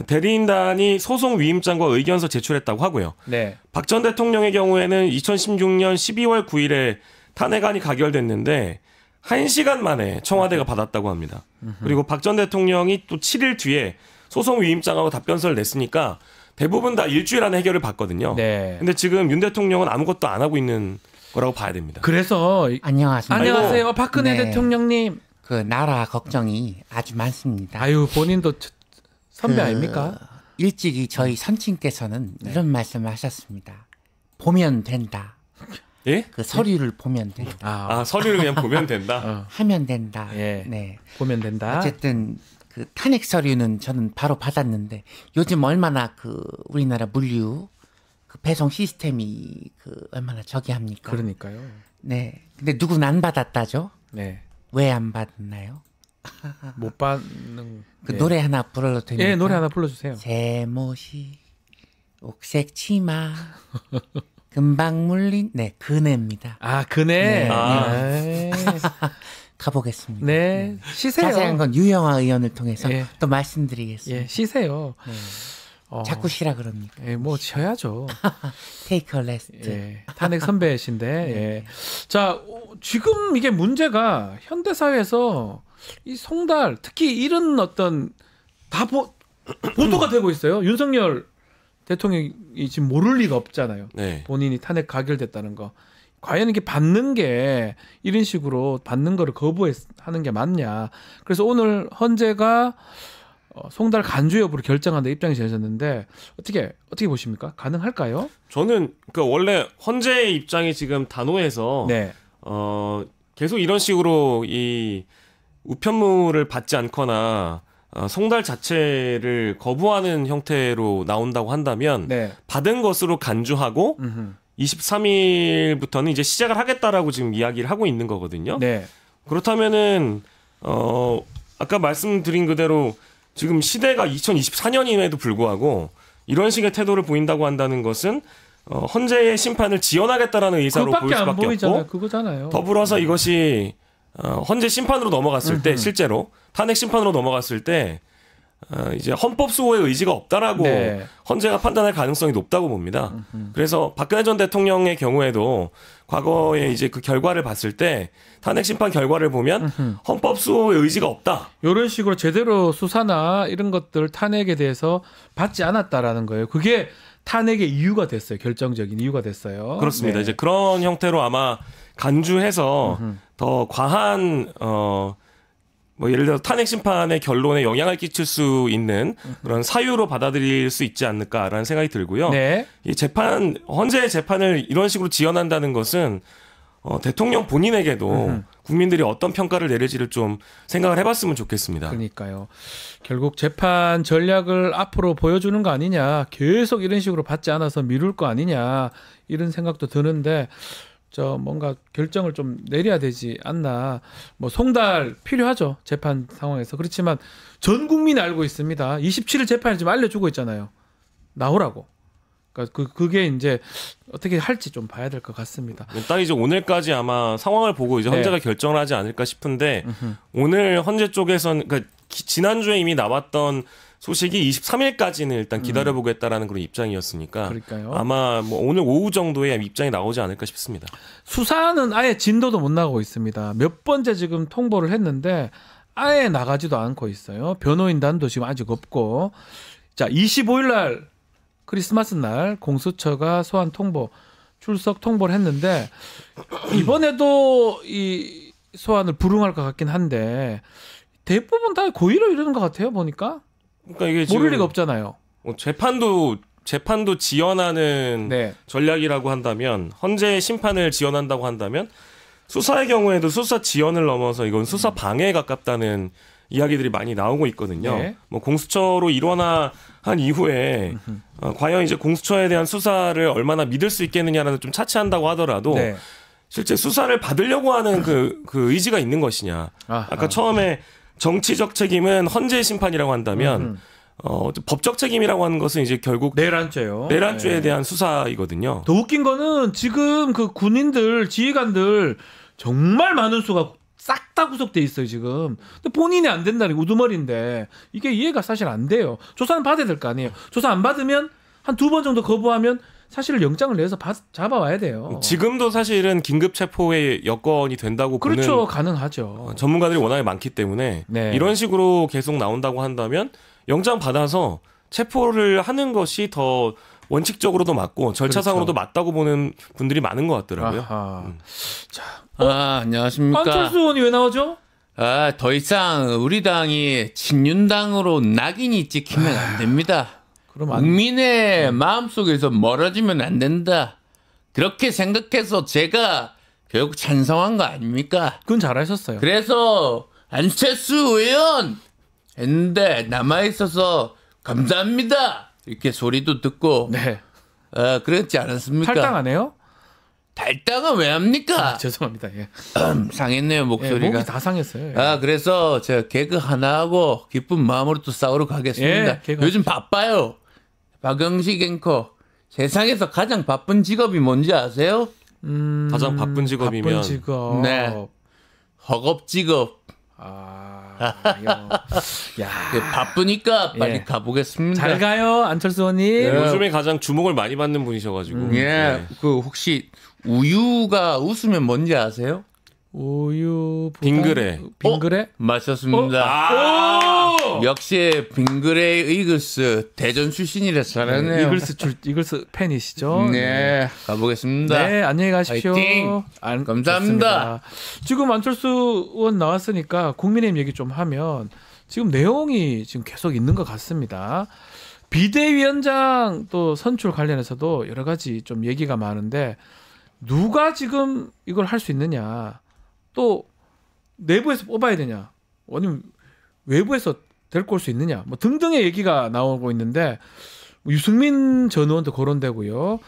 대리인단이 소송 위임장과 의견서 제출했다고 하고요. 네. 박 전 대통령의 경우에는 2016년 12월 9일에 탄핵안이 가결됐는데 1시간 만에 청와대가 받았다고 합니다. 그리고 박 전 대통령이 또 7일 뒤에 소송 위임장하고 답변서를 냈으니까 대부분 다 일주일 안에 해결을 받거든요. 네. 근데 지금 윤 대통령은 아무것도 안 하고 있는 거라고 봐야 됩니다. 그래서 안녕하십니까. 안녕하세요, 박근혜 네. 대통령님. 그 나라 걱정이 아주 많습니다. 아유, 본인도 선배 그 아닙니까? 일찍이 저희 선친께서는 이런 말씀을 하셨습니다. 보면 된다. 예? 그 서류를 보면 된다. 아, 서류를 그냥 보면 된다. 하면 된다. 예. 네. 보면 된다. 어쨌든 그 탄핵 서류는 저는 바로 받았는데 요즘 얼마나 그 우리나라 물류 그 배송 시스템이 그 얼마나 저기 합니까? 그러니까요. 네. 근데 누군 안 받았다죠? 네. 왜 안 받나요? 못 받는 그 예. 노래 하나 불러도 됩니까? 예, 노래 하나 불러주세요. 제못이 옥색 치마 금방 물린 네 그네입니다. 아, 그네. 네. 네. 가보겠습니다. 네. 쉬세요. 자세한 건 유영아 의원을 통해서 예. 또 말씀드리겠습니다. 예, 쉬세요. 네. 어, 자꾸 쉬라 그럽니까? 예, 뭐 쉬어야죠. Take a rest. 예, 탄핵 선배이신데. 예. 자, 지금 이게 문제가 현대 사회에서 이 송달 특히 이런 어떤 다 보도가 되고 있어요. 윤석열 대통령이 지금 모를 리가 없잖아요. 네. 본인이 탄핵 가결됐다는 거. 과연 이게 받는 게 이런 식으로 받는 거를 거부하는 게 맞냐. 그래서 오늘 헌재가 송달 간주 여부를 결정한다 입장이 전해졌는데 어떻게 보십니까? 가능할까요? 저는 그 원래 헌재의 입장이 지금 단호해서 네. 계속 이런 식으로 이 우편물을 받지 않거나 송달 자체를 거부하는 형태로 나온다고 한다면 네. 받은 것으로 간주하고 음흠. 23일부터는 이제 시작을 하겠다라고 지금 이야기를 하고 있는 거거든요. 네. 그렇다면은 아까 말씀드린 그대로 지금 시대가 2024년임에도 불구하고 이런 식의 태도를 보인다고 한다는 것은 헌재의 심판을 지연하겠다라는 의사로 보일 그것밖에 안 수밖에 보이잖아요. 없고 그거잖아요. 더불어서 이것이 헌재 심판으로 넘어갔을 때 실제로 탄핵 심판으로 넘어갔을 때 이제 헌법 수호의 의지가 없다라고 네. 헌재가 판단할 가능성이 높다고 봅니다. 그래서 박근혜 전 대통령의 경우에도 과거에 이제 그 결과를 봤을 때 탄핵 심판 결과를 보면 헌법 수호의 의지가 없다. 이런 식으로 제대로 수사나 이런 것들 탄핵에 대해서 받지 않았다라는 거예요. 그게 탄핵의 이유가 됐어요. 결정적인 이유가 됐어요. 그렇습니다. 네. 이제 그런 형태로 아마 간주해서 더 과한 뭐 예를 들어 탄핵 심판의 결론에 영향을 끼칠 수 있는 그런 사유로 받아들일 수 있지 않을까라는 생각이 들고요. 네. 이 헌재의 재판을 이런 식으로 지연한다는 것은 대통령 본인에게도 국민들이 어떤 평가를 내릴지를 좀 생각을 해봤으면 좋겠습니다. 그러니까요. 결국 재판 전략을 앞으로 보여주는 거 아니냐. 계속 이런 식으로 받지 않아서 미룰 거 아니냐. 이런 생각도 드는데 뭔가 결정을 좀 내려야 되지 않나. 뭐 송달 필요하죠. 재판 상황에서. 그렇지만 전 국민이 알고 있습니다. 27일 재판을 지금 알려주고 있잖아요. 나오라고. 그러니까 그게 이제 어떻게 할지 좀 봐야 될 것 같습니다. 딱 이제 오늘까지 아마 상황을 보고 이제 헌재가 결정을 하지 않을까 싶은데 오늘 헌재 쪽에서는 그러니까 지난주에 이미 나왔던 소식이 23일까지는 일단 기다려보겠다라는 그런 입장이었으니까 그러니까요. 아마 뭐 오늘 오후 정도에 입장이 나오지 않을까 싶습니다. 수사는 아예 진도도 못 나가고 있습니다. 몇 번째 지금 통보를 했는데 아예 나가지도 않고 있어요. 변호인단도 지금 아직 없고. 자, 25일 날 크리스마스 날 공수처가 소환 통보 출석 통보를 했는데 이번에도 이 소환을 불응할 것 같긴 한데 대부분 다 고의로 이러는 것 같아요. 보니까. 그러니까 이게 모를 지금 리가 없잖아요. 재판도 지연하는 네. 전략이라고 한다면 헌재의 심판을 지연한다고 한다면 수사의 경우에도 수사 지연을 넘어서 이건 수사 방해에 가깝다는 이야기들이 많이 나오고 있거든요. 네. 뭐 공수처로 일원화한 이후에 과연 이제 공수처에 대한 수사를 얼마나 믿을 수 있겠느냐라는 좀 차치한다고 하더라도 네. 실제 수사를 받으려고 하는 그 의지가 있는 것이냐. 아까 처음에 정치적 책임은 헌재의 심판이라고 한다면 법적 책임이라고 하는 것은 이제 결국 내란죄요. 내란죄에 네. 대한 수사이거든요. 더 웃긴 거는 지금 그 군인들, 지휘관들 정말 많은 수가 싹 다 구속돼 있어요 지금. 근데 본인이 안 된다는 게 우두머리인데 이게 이해가 사실 안 돼요. 조사는 받아야 될 거 아니에요. 조사 안 받으면 한 2번 정도 거부하면 사실 영장을 내서 잡아와야 돼요. 지금도 사실은 긴급 체포의 여건이 된다고 그렇죠. 보는 가능하죠. 전문가들이 워낙에 많기 때문에 네. 이런 식으로 계속 나온다고 한다면 영장 받아서 체포를 하는 것이 더 원칙적으로도 맞고 절차상으로도 맞다고 보는 분들이 많은 것 같더라고요. 아하. 안녕하십니까. 안철수 의원이 왜 나오죠? 더 이상 우리 당이 친윤당으로 낙인이 찍히면 안 됩니다. 그럼 국민의 마음속에서 멀어지면 안 된다. 그렇게 생각해서 제가 결국 찬성한 거 아닙니까? 그건 잘하셨어요. 그래서 안철수 의원 했는데 남아있어서 감사합니다. 이렇게 소리도 듣고 네. 그랬지 않았습니까? 탈당 안 해요? 탈당은 왜 합니까? 죄송합니다. 예. 상했네요 예, 목소리가. 목이 다 상했어요. 예. 그래서 제가 개그 하나 하고 기쁜 마음으로 또 싸우러 가겠습니다. 예, 개그 요즘 바빠요. 박영식 앵커. 세상에서 가장 바쁜 직업이 뭔지 아세요? 가장 바쁜 직업이면 바쁜 직업. 네. 허겁 직업. 야. 바쁘니까 빨리 예. 가보겠습니다. 잘 가요, 안철수 의원님. 요즘에 가장 주목을 많이 받는 분이셔가지고. 예. 네. 그 혹시 우유가 웃으면 뭔지 아세요? 우유 빙그레. 빙그레? 맞췄습니다. 역시 빙그레 이글스 대전 출신이라 잘하네요. 이글스 팬이시죠? 네, 가보겠습니다. 네, 안녕히 가십시오. 화이팅! 감사합니다. 좋습니다. 지금 안철수 의원 나왔으니까 국민의힘 얘기 좀 하면 지금 내용이 지금 계속 있는 것 같습니다. 비대위원장 또 선출 관련해서도 여러 가지 좀 얘기가 많은데 누가 지금 이걸 할 수 있느냐, 또 내부에서 뽑아야 되냐, 아니면 외부에서 데리고 올 수 있느냐, 뭐 등등의 얘기가 나오고 있는데 유승민 전 의원도 거론되고요.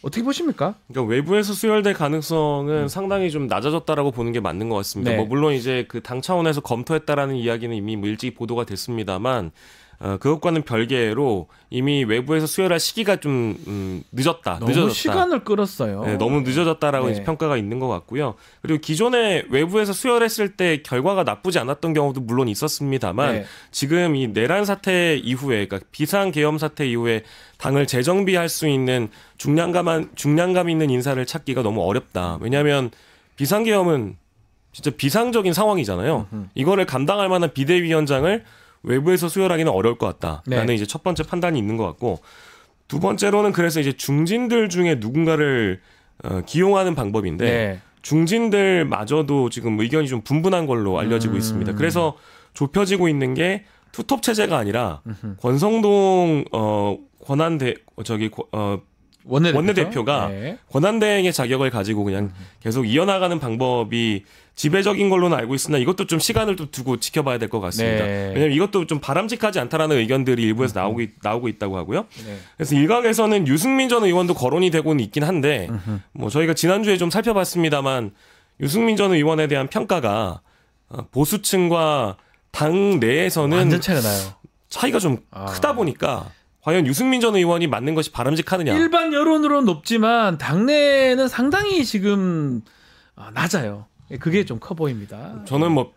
어떻게 보십니까? 그러니까 외부에서 수혈될 가능성은 상당히 좀 낮아졌다라고 보는 게 맞는 것 같습니다. 네. 뭐 물론 이제 그 당 차원에서 검토했다라는 이야기는 이미 뭐 일찍 보도가 됐습니다만 그것과는 별개로 이미 외부에서 수혈할 시기가 좀 늦었다. 너무 늦어졌다. 시간을 끌었어요. 네, 너무 늦어졌다라고 네. 이제 평가가 있는 것 같고요. 그리고 기존에 외부에서 수혈했을 때 결과가 나쁘지 않았던 경우도 물론 있었습니다만 네. 지금 이 내란 사태 이후에, 그러니까 비상 계엄 사태 이후에 당을 재정비할 수 있는 중량감 있는 인사를 찾기가 너무 어렵다. 왜냐하면 비상 계엄은 진짜 비상적인 상황이잖아요. 이거를 감당할 만한 비대위원장을 외부에서 수혈하기는 어려울 것 같다라는 네. 이제 첫 번째 판단이 있는 것 같고, 두 번째로는 그래서 이제 중진들 중에 누군가를 기용하는 방법인데 네. 중진들마저도 지금 의견이 좀 분분한 걸로 알려지고 있습니다. 그래서 좁혀지고 있는 게 투톱 체제가 아니라 권성동 원내대표가 네. 권한대행의 자격을 가지고 그냥 계속 이어나가는 방법이 지배적인 걸로는 알고 있으나 이것도 좀 시간을 또 두고 지켜봐야 될 것 같습니다. 네. 왜냐하면 이것도 좀 바람직하지 않다라는 의견들이 일부에서 나오고 있다고 하고요. 네. 그래서 일각에서는 유승민 전 의원도 거론이 되고는 있긴 한데 뭐 저희가 지난주에 좀 살펴봤습니다만 유승민 전 의원에 대한 평가가 보수층과 당 내에서는 완전 차이가 나요. 차이가 좀 크다 보니까 과연 유승민 전 의원이 맞는 것이 바람직하느냐. 일반 여론으로는 높지만 당내는 상당히 지금 낮아요. 그게 좀 커 보입니다. 저는 뭐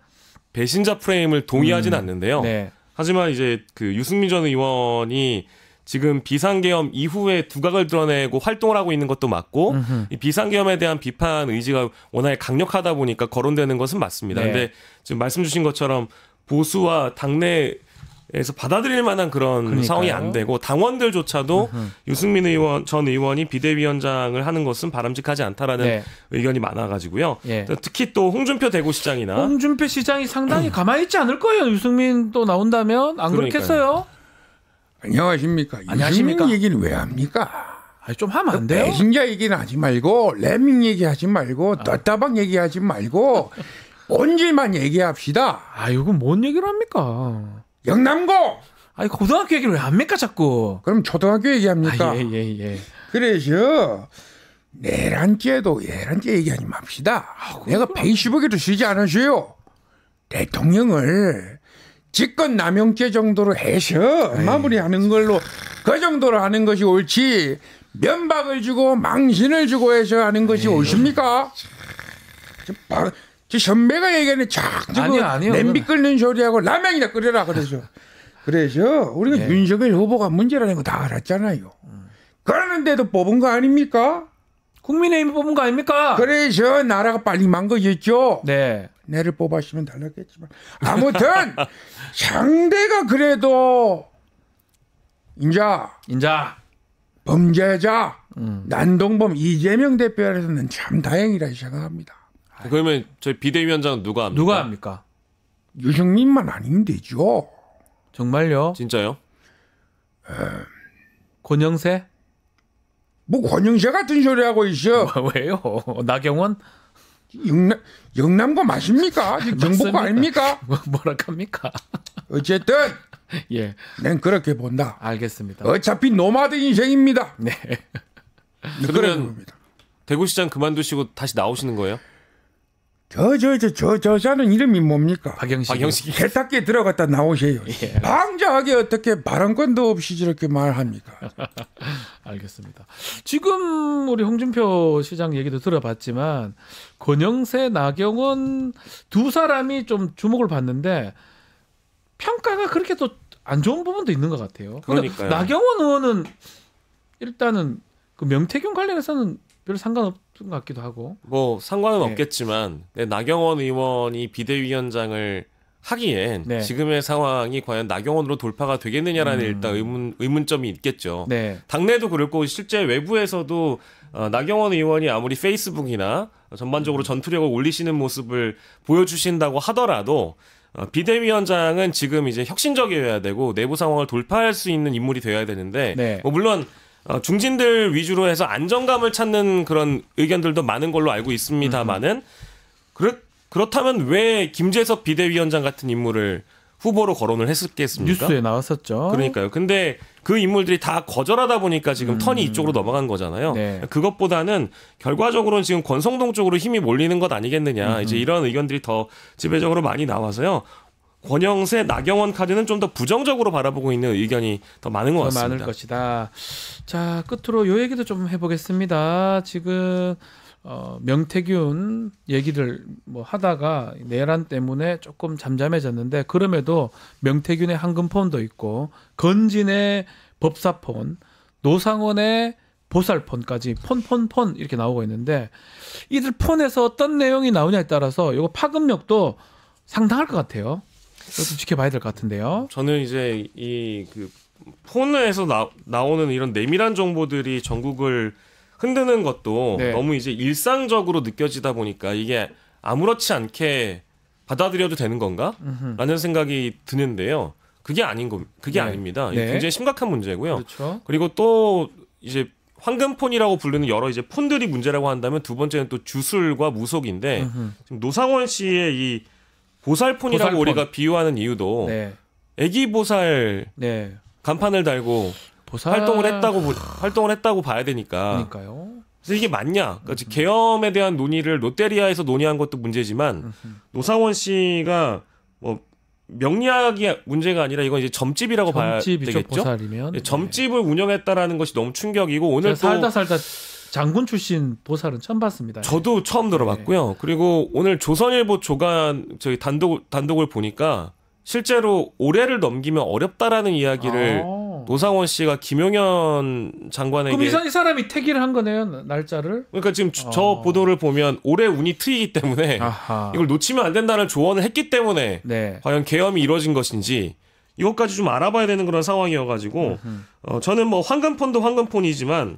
배신자 프레임을 동의하지는 않는데요. 네. 하지만 이제 그 유승민 전 의원이 지금 비상계엄 이후에 두각을 드러내고 활동을 하고 있는 것도 맞고 이 비상계엄에 대한 비판 의지가 워낙에 강력하다 보니까 거론되는 것은 맞습니다. 네. 근데 지금 말씀 주신 것처럼 보수와 당내에서 받아들일 만한 그런 그러니까요. 상황이 안 되고 당원들조차도 유승민 전 의원이 비대위원장을 하는 것은 바람직하지 않다라는 네. 의견이 많아가지고요. 예. 특히 또 홍준표 대구시장이나 홍준표 시장이 상당히 가만히 있지 않을 거예요. 유승민 또 나온다면 안 그러니까요. 그렇겠어요? 안녕하십니까. 안녕하십니까? 유승민 얘기는 왜 합니까? 아니, 좀 하면 안 돼요? 배신자 얘기는 하지 말고 레밍 얘기하지 말고 떴다방 얘기하지 말고 본질만 얘기합시다. 아, 이건 뭔 얘기를 합니까? 영남고 아니, 고등학교 얘기를 왜 합니까, 자꾸? 그럼 초등학교 얘기합니까? 예. 그래서 내란죄도 예란죄 얘기하지 맙시다. 내가 페이스북에도 쓰지 않으세요. 대통령을 직권 남용죄 정도로 해서 마무리하는 걸로 그 정도로 하는 것이 옳지 면박을 주고 망신을 주고 해서 하는 것이 옳습니까? 저 선배가 얘기하는 아니요. 냄비 끓는 소리하고 라면이나 끓여라 그래서 우리가 네. 윤석열 후보가 문제라는 거 다 알았잖아요. 그러는데도 뽑은 거 아닙니까? 국민의힘이 뽑은 거 아닙니까? 그래서 나라가 빨리 망가졌죠. 네. 내를 뽑았으면 달랐겠지만 아무튼 상대가 그래도 인자 인자. 범죄자 난동범 이재명 대표에서는 참 다행이라 생각합니다. 그러면 저희 비대위원장은 누가 합니까? 누가 합니까? 유승민만 아니면 되죠. 정말요? 진짜요? 권영세? 뭐 권영세 같은 소리 하고 있어. 왜요? 나경원? 영남고 맞습니까? 정복고 맞습니다. 아닙니까? 뭐라 합니까? 어쨌든 예, 난 그렇게 본다. 알겠습니다. 어차피 노마드 인생입니다. 네. 그렇게 그러면 봅니다. 대구시장 그만두시고 다시 나오시는 거예요? 저 사는 이름이 뭡니까? 박영식. 세탁기에 들어갔다 나오세요. 예. 방자하게 어떻게 발언권도 없이 저렇게 말합니까? 알겠습니다. 지금 우리 홍준표 시장 얘기도 들어봤지만 권영세, 나경원 두 사람이 좀 주목을 받는데 평가가 그렇게 또 안 좋은 부분도 있는 것 같아요. 그러니까요. 나경원 의원은 일단은 그 명태균 관련해서는 별 상관없는 것 같기도 하고. 뭐 상관은 네. 없겠지만 나경원 의원이 비대위원장을 하기엔 네. 지금의 상황이 과연 나경원으로 돌파가 되겠느냐라는 일단 의문점이 있겠죠. 네. 당내도 그럴 거고 실제 외부에서도 나경원 의원이 아무리 페이스북이나 전반적으로 전투력을 올리시는 모습을 보여주신다고 하더라도 비대위원장은 지금 이제 혁신적이어야 되고 내부 상황을 돌파할 수 있는 인물이 되어야 되는데 네. 뭐 물론 중진들 위주로 해서 안정감을 찾는 그런 의견들도 많은 걸로 알고 있습니다만은 그렇다면 왜 김재섭 비대위원장 같은 인물을 후보로 거론을 했었겠습니까? 뉴스에 나왔었죠. 그러니까요. 근데 그 인물들이 다 거절하다 보니까 지금 턴이 이쪽으로 넘어간 거잖아요. 네. 그것보다는 결과적으로는 지금 권성동 쪽으로 힘이 몰리는 것 아니겠느냐. 이제 이런 의견들이 더 지배적으로 많이 나와서요. 권영세, 나경원 카드는 좀 더 부정적으로 바라보고 있는 의견이 더 많은 것 더 같습니다. 많을 것이다. 자, 끝으로 요 얘기도 좀 해보겠습니다. 지금 명태균 얘기를 뭐 하다가 내란 때문에 조금 잠잠해졌는데 그럼에도 명태균의 황금폰도 있고 건진의 법사폰, 노상원의 보살폰까지 폰 이렇게 나오고 있는데 이들 폰에서 어떤 내용이 나오냐에 따라서 이거 파급력도 상당할 것 같아요. 이것도 지켜봐야 될 것 같은데요. 저는 이제 이 그 폰에서 나오는 이런 내밀한 정보들이 전국을 흔드는 것도 네. 너무 이제 일상적으로 느껴지다 보니까 이게 아무렇지 않게 받아들여도 되는 건가? 라는 생각이 드는데요. 그게 네. 아닙니다. 이게 네. 굉장히 심각한 문제고요. 그렇죠. 그리고 또 이제 황금폰이라고 부르는 여러 이제 폰들이 문제라고 한다면 두 번째는 또 주술과 무속인데 지금 노상원 씨의 이 보살폰이라고 보살폰. 우리가 비유하는 이유도 네. 애기 보살 네. 간판을 달고 보살 활동을 했다고 봐야 되니까. 그러니까요. 그래서 이게 맞냐? 그러니까 계엄에 대한 논의를 롯데리아에서 논의한 것도 문제지만 노상원 씨가 뭐 명리학이 문제가 아니라 이건 이제 점집이라고 봐야 점집이죠, 되겠죠. 보살이면. 점집을 운영했다라는 것이 너무 충격이고 오늘 또 살다 장군 출신 보살은 처음 봤습니다. 저도 처음 들어봤고요. 그리고 오늘 조선일보 조간 저희 단독을 보니까 실제로 올해를 넘기면 어렵다라는 이야기를 노상원 씨가 김용현 장관에게 그럼 이 사람이 택일을 한 거네요, 날짜를. 그러니까 지금 저 보도를 보면 올해 운이 트이기 때문에 아하. 이걸 놓치면 안 된다는 조언을 했기 때문에 네. 과연 계엄이 이루어진 것인지 이것까지 좀 알아봐야 되는 그런 상황이어가지고 저는 뭐 황금폰도 황금폰이지만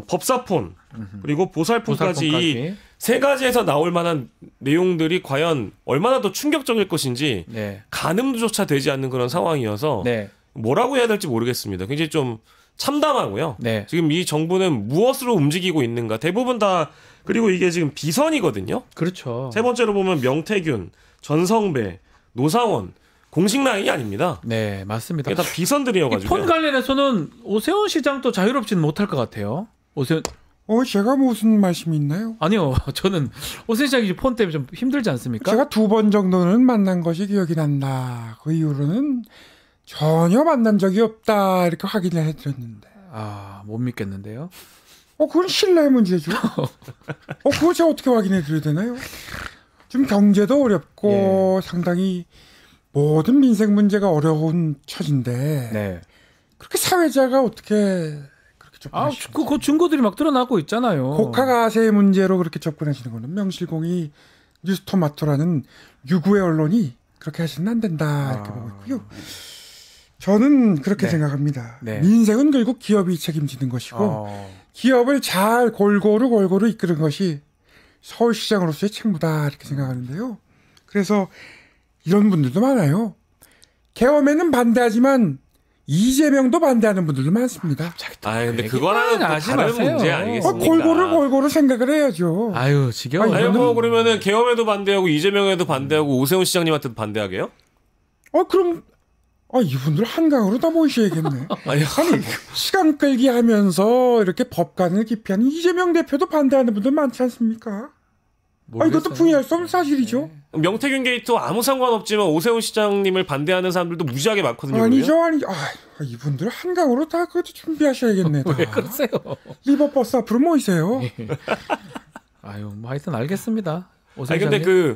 법사폰 그리고 보살폰까지 이 세 가지에서 나올 만한 내용들이 과연 얼마나 더 충격적일 것인지 네. 가늠조차 되지 않는 그런 상황이어서 네. 뭐라고 해야 될지 모르겠습니다. 굉장히 좀 참담하고요. 네. 지금 이 정부는 무엇으로 움직이고 있는가 대부분 다 그리고 이게 지금 비선이거든요. 그렇죠. 세 번째로 보면 명태균, 전성배, 노상원 공식 라인이 아닙니다. 네, 맞습니다. 이게 다 비선들이어가지고 폰 관련해서는 오세훈 시장도 자유롭지는 못할 것 같아요. 오세훈 제가 무슨 말씀이 있나요? 아니요, 저는 오세훈 시장이 폰 때문에 좀 힘들지 않습니까? 제가 2번 정도는 만난 것이 기억이 난다. 그 이후로는 전혀 만난 적이 없다. 이렇게 확인을 해드렸는데. 못 믿겠는데요. 그건 신뢰의 문제죠. 그걸 제가 어떻게 확인해드려야 되나요? 지금 경제도 어렵고 상당히 모든 민생 문제가 어려운 처지인데 네. 그렇게 사회자가 어떻게 그렇게 접근하시죠? 그 증거들이 막 드러나고 있잖아요. 고가가세 문제로 그렇게 접근하시는 거는 명실공히 뉴스토마토라는 유구의 언론이 그렇게 하시면 안 된다 이렇게 보고 있고요. 저는 그렇게 네. 생각합니다. 네. 민생은 결국 기업이 책임지는 것이고 기업을 잘 골고루 이끄는 것이 서울시장으로서의 책무다 이렇게 생각하는데요. 그래서 이런 분들도 많아요. 계엄에는 반대하지만 이재명도 반대하는 분들도 많습니다. 아 근데 그거랑은 또 하지 다른 마세요. 문제 아니겠습니까? 골고루 생각을 해야죠. 아유 지겨워. 아니, 아니 이거는- 뭐 그러면은 계엄에도 반대하고 이재명에도 반대하고 오세훈 시장님한테도 반대하게요? 그럼 이분들 한강으로 다 모이셔야겠네. 아니 시간 끌기 하면서 이렇게 법관을 기피하는 이재명 대표도 반대하는 분들 많지 않습니까? 이것도 부인할 수 없는 사실이죠. 명태균 게이트 아무 상관없지만 오세훈 시장님을 반대하는 사람들도 무지하게 많거든요. 아니죠. 이분들 한강으로 다 그것도 준비하셔야겠네. 다. 왜 그러세요? 리버버스 앞으로 모이세요. 아유 뭐 하여튼 알겠습니다. 아니 근데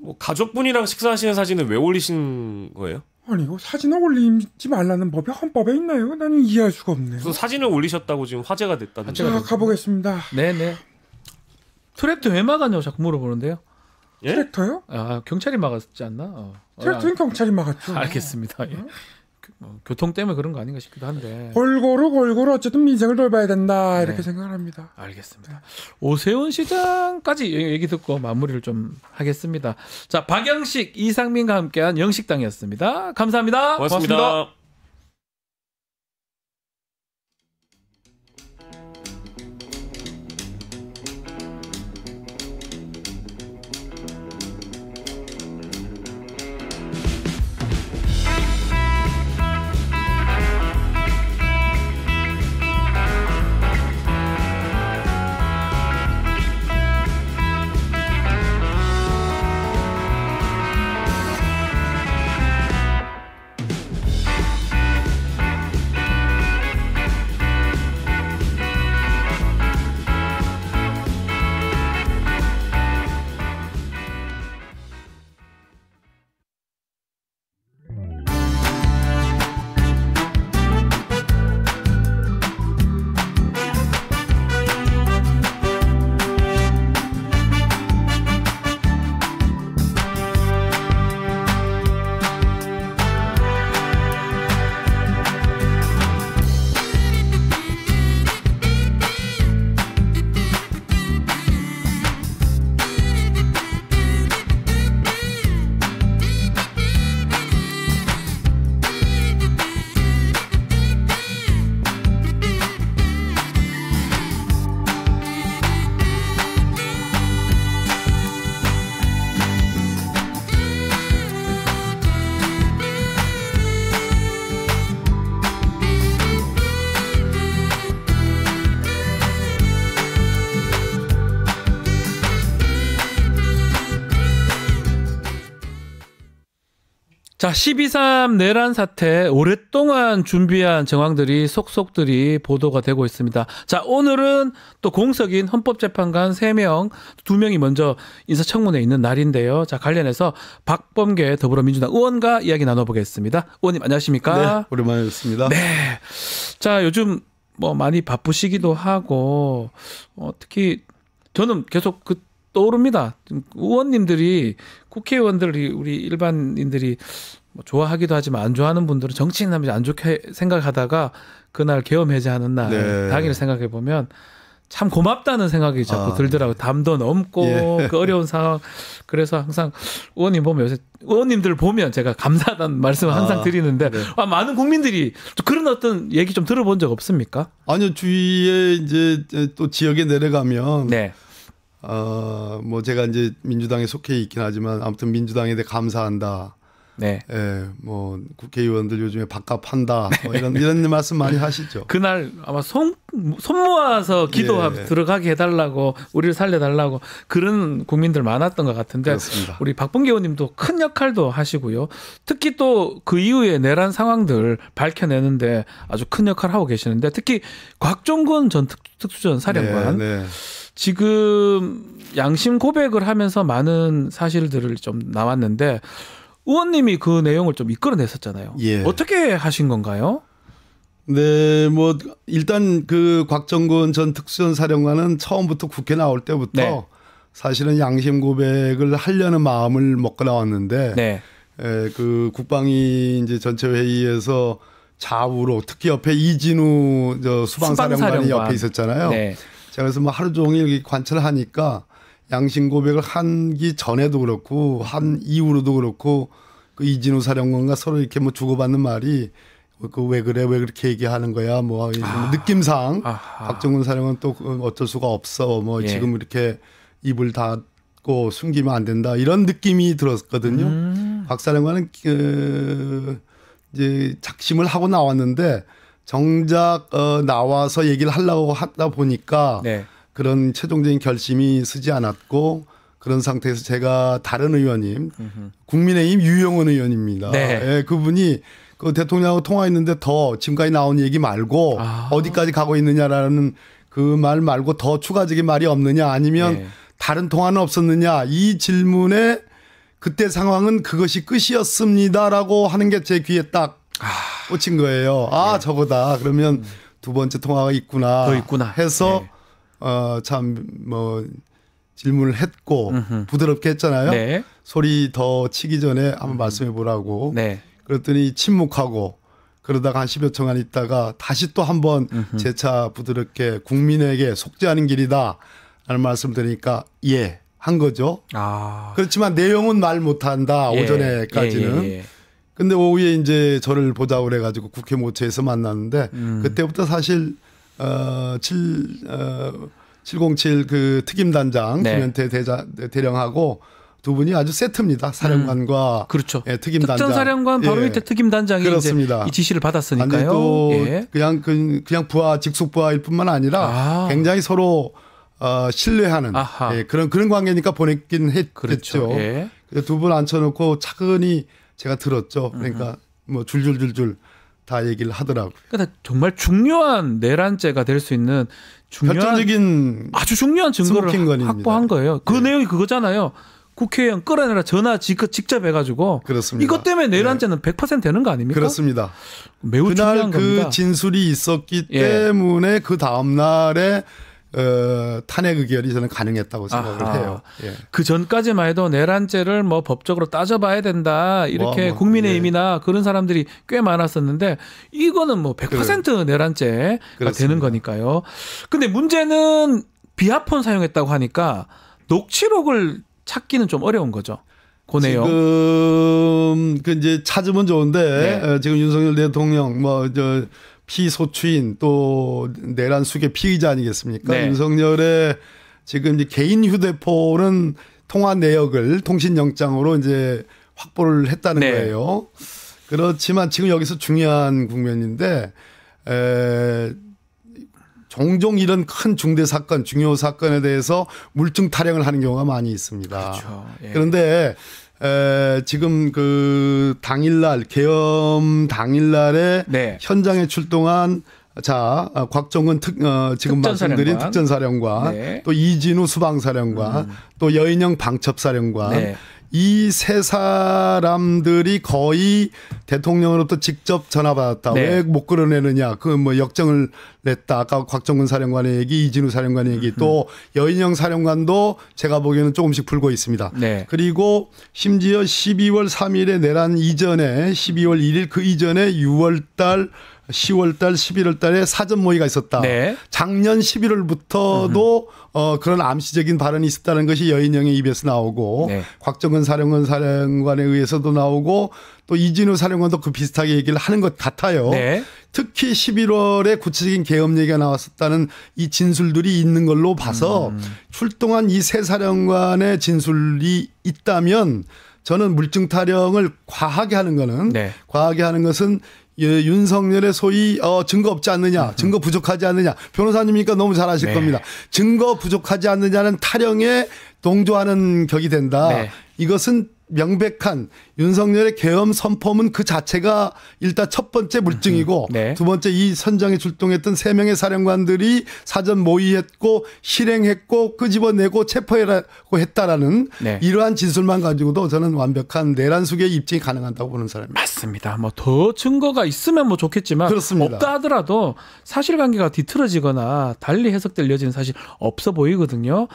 뭐 가족분이랑 식사하시는 사진은 왜 올리신 거예요? 이거 사진을 올리지 말라는 법이 헌법에 있나요? 나는 이해할 수가 없네요. 무슨 사진을 올리셨다고 지금 화제가 됐다든지. 자, 가보겠습니다. 네네. 트랙터 왜 막았냐고 자꾸 물어보는데요. 예? 트랙터요? 경찰이 막았지 않나? 트랙터는 경찰이 막았죠. 알겠습니다. 예. 교통 때문에 그런 거 아닌가 싶기도 한데. 골고루 어쨌든 민생을 돌봐야 된다 이렇게 네. 생각을 합니다. 알겠습니다. 오세훈 시장까지 얘기 듣고 마무리를 좀 하겠습니다. 자, 박영식, 이상민과 함께한 영식당이었습니다. 감사합니다. 고맙습니다. 자, 12.3 내란 사태 오랫동안 준비한 정황들이 속속들이 보도가 되고 있습니다. 자, 오늘은 또 공석인 헌법재판관 3명, 2명이 먼저 인사청문회에 있는 날인데요. 자, 관련해서 박범계 더불어민주당 의원과 이야기 나눠보겠습니다. 의원님 안녕하십니까? 네, 오랜만에 뵙습니다. 네. 자, 요즘 뭐 많이 바쁘시기도 하고 특히 저는 계속 떠오릅니다. 의원님들이 국회의원들이 우리 일반인들이 뭐 좋아하기도 하지만 안 좋아하는 분들은 정치인 하면 안 좋게 생각하다가 그날 계엄 해제하는 날 네. 당일 생각해 보면 참 고맙다는 생각이 자꾸 들더라고요. 담도 넘고 예. 그 어려운 상황. 그래서 항상 의원님 보면 요새 의원님들 보면 제가 감사하다는 말씀을 항상 드리는데 네. 많은 국민들이 또 그런 어떤 얘기 좀 들어본 적 없습니까? 아니요, 주위에 이제 또 지역에 내려가면 네. 뭐 제가 이제 민주당에 속해 있긴 하지만 아무튼 민주당에 대해 감사한다. 네. 예, 뭐 국회의원들 요즘에 밥값 한다. 뭐 이런 말씀 많이 하시죠. 그날 아마 손 모아서 기도 예. 들어가게 해달라고 우리를 살려달라고 그런 국민들 많았던 것 같은데 그렇습니다. 우리 박범계 의원님도 큰 역할도 하시고요. 특히 또 그 이후에 내란 상황들 밝혀내는데 아주 큰 역할을 하고 계시는데 특히 곽종근 전 특수전 사령관 네, 네. 지금 양심 고백을 하면서 많은 사실들을 좀 나왔는데 의원님이 그 내용을 좀 이끌어냈었잖아요. 예. 어떻게 하신 건가요? 네, 뭐 일단 그 곽정근 전 특수전 사령관은 처음부터 국회 나올 때부터 네. 사실은 양심 고백을 하려는 마음을 먹고 나왔는데 네. 그 국방위 이제 전체 회의에서 좌우로 특히 옆에 이진우 수방사령관이 옆에 있었잖아요. 네. 제가 그래서 뭐 하루 종일 관찰하니까 양심 고백을 하기 전에도 그렇고 한 이후로도 그렇고 그 이진우 사령관과 서로 이렇게 뭐 주고받는 말이 그 왜 그래 왜 그렇게 얘기하는 거야 뭐 느낌상 박정훈 사령관 또 어쩔 수가 없어 뭐 예. 지금 이렇게 입을 닫고 숨기면 안 된다 이런 느낌이 들었거든요. 박 사령관은 이제 작심을 하고 나왔는데 정작 나와서 얘기를 하려고 하다 보니까 네. 그런 최종적인 결심이 서지 않았고 그런 상태에서 제가 다른 의원님 국민의힘 유영원 의원입니다. 네. 예, 그분이 그 대통령하고 통화했는데 더 지금까지 나온 얘기 말고 어디까지 가고 있느냐라는 그 말 말고 더 추가적인 말이 없느냐 아니면 네. 다른 통화는 없었느냐 이 질문에 그때 상황은 그것이 끝이었습니다라고 하는 게 제 귀에 딱 꽂힌 거예요. 아 저거다. 그러면 두 번째 통화가 있구나. 더 있구나. 해서 네. 참 뭐 질문을 했고 부드럽게 했잖아요. 네. 소리 더 치기 전에 한번 말씀해 보라고. 네. 그랬더니 침묵하고 그러다가 한 10여 초간 있다가 다시 또 한번 재차 부드럽게 국민에게 속죄하는 길이다 라는 말씀 드리니까 예 한 거죠. 그렇지만 내용은 말 못한다. 예. 오전에까지는. 예. 근데 오후에 이제 저를 보자고 그래가지고 국회 모처에서 만났는데 그때부터 사실 707 그 특임단장 네. 김현태 대령하고 두 분이 아주 세트입니다. 사령관과 그렇죠. 예, 특임단장. 특전사령관 바로 예. 밑에 특임단장이 그렇습니다. 이제 이 지시를 받았으니까요. 근데 또 예. 그냥 부하 직속 부하일 뿐만 아니라 굉장히 서로 신뢰하는 예, 그런 관계니까 보냈긴 했겠죠. 그렇죠. 예. 두 분 앉혀놓고 차근히 제가 들었죠. 그러니까 뭐 줄줄줄줄 다 얘기를 하더라고요. 그러니까 정말 중요한 내란죄가 될 수 있는 결정적인 아주 중요한 증거를 스모킹건입니다. 확보한 거예요. 그 네. 내용이 그거잖아요. 국회의원 끌어내라 전화 직접 해가지고 그렇습니다. 이것 때문에 내란죄는 100% 되는 거 아닙니까? 그렇습니다. 매우 그날 중요한 그 겁니다. 진술이 있었기 예. 때문에 그 다음 날에 탄핵 의결이 저는 가능했다고 생각을 아하. 해요. 예. 그 전까지만 해도 내란죄를 뭐 법적으로 따져봐야 된다 이렇게 뭐, 국민의힘이나 그런 사람들이 꽤 많았었는데 이거는 뭐 100% 내란죄가 그렇습니다. 되는 거니까요. 근데 문제는 비아폰 사용했다고 하니까 녹취록을 찾기는 좀 어려운 거죠. 그 내용. 지금 그 이제 찾으면 좋은데 네. 지금 윤석열 대통령 피소추인 또 내란 수계 피의자 아니겠습니까? 네. 윤석열의 지금 이제 개인 휴대폰은 통화 내역을 통신영장으로 이제 확보를 했다는 네. 거예요. 그렇지만 지금 여기서 중요한 국면인데 종종 이런 큰 중대 사건, 중요 사건에 대해서 물증 타령을 하는 경우가 많이 있습니다. 그렇죠. 예. 그런데 지금 그 당일날 계엄 당일날에 네. 현장에 출동한 곽정은 지금 말씀드린 특전사령관, 네. 또 이진우 수방사령관, 또 여인영 방첩사령관. 네. 이 세 사람들이 거의 대통령으로부터 직접 전화받았다. 네. 왜 못 끌어내느냐. 그 뭐 역정을 냈다. 아까 곽정근 사령관의 얘기, 이진우 사령관의 얘기, 또 여인영 사령관도 제가 보기에는 조금씩 풀고 있습니다. 네. 그리고 심지어 12월 3일에 내란 이전에 12월 1일 그 이전에 6월 달 10월 달, 11월 달에 사전 모의가 있었다. 네. 작년 11월부터도 그런 암시적인 발언이 있었다는 것이 여인영의 입에서 나오고 네. 곽정근 사령관에 의해서도 나오고 또 이진우 사령관도 그 비슷하게 얘기를 하는 것 같아요. 네. 특히 11월에 구체적인 계엄 얘기가 나왔었다는 이 진술들이 있는 걸로 봐서 출동한 이 세 사령관의 진술이 있다면 저는 물증 타령을 과하게 하는 거는 네. 과하게 하는 것은 윤석열의 소위 증거 없지 않느냐, 증거 부족하지 않느냐. 변호사님이니까 너무 잘 아실 네. 겁니다. 증거 부족하지 않느냐는 타령에 동조하는 격이 된다. 네. 이것은 명백한 윤석열의 계엄 선포문 그 자체가 일단 첫 번째 물증이고 네. 두 번째 이 선장에 출동했던 3명의 사령관들이 사전 모의했고 실행했고 끄집어내고 체포하고 했다라는 네. 이러한 진술만 가지고도 저는 완벽한 내란 수계의 입증이 가능하다고 보는 사람입니다. 맞습니다. 뭐 더 증거가 있으면 뭐 좋겠지만 그렇습니다. 없다 하더라도 사실관계가 뒤틀어지거나 달리 해석될 여지는 사실 없어 보이거든요.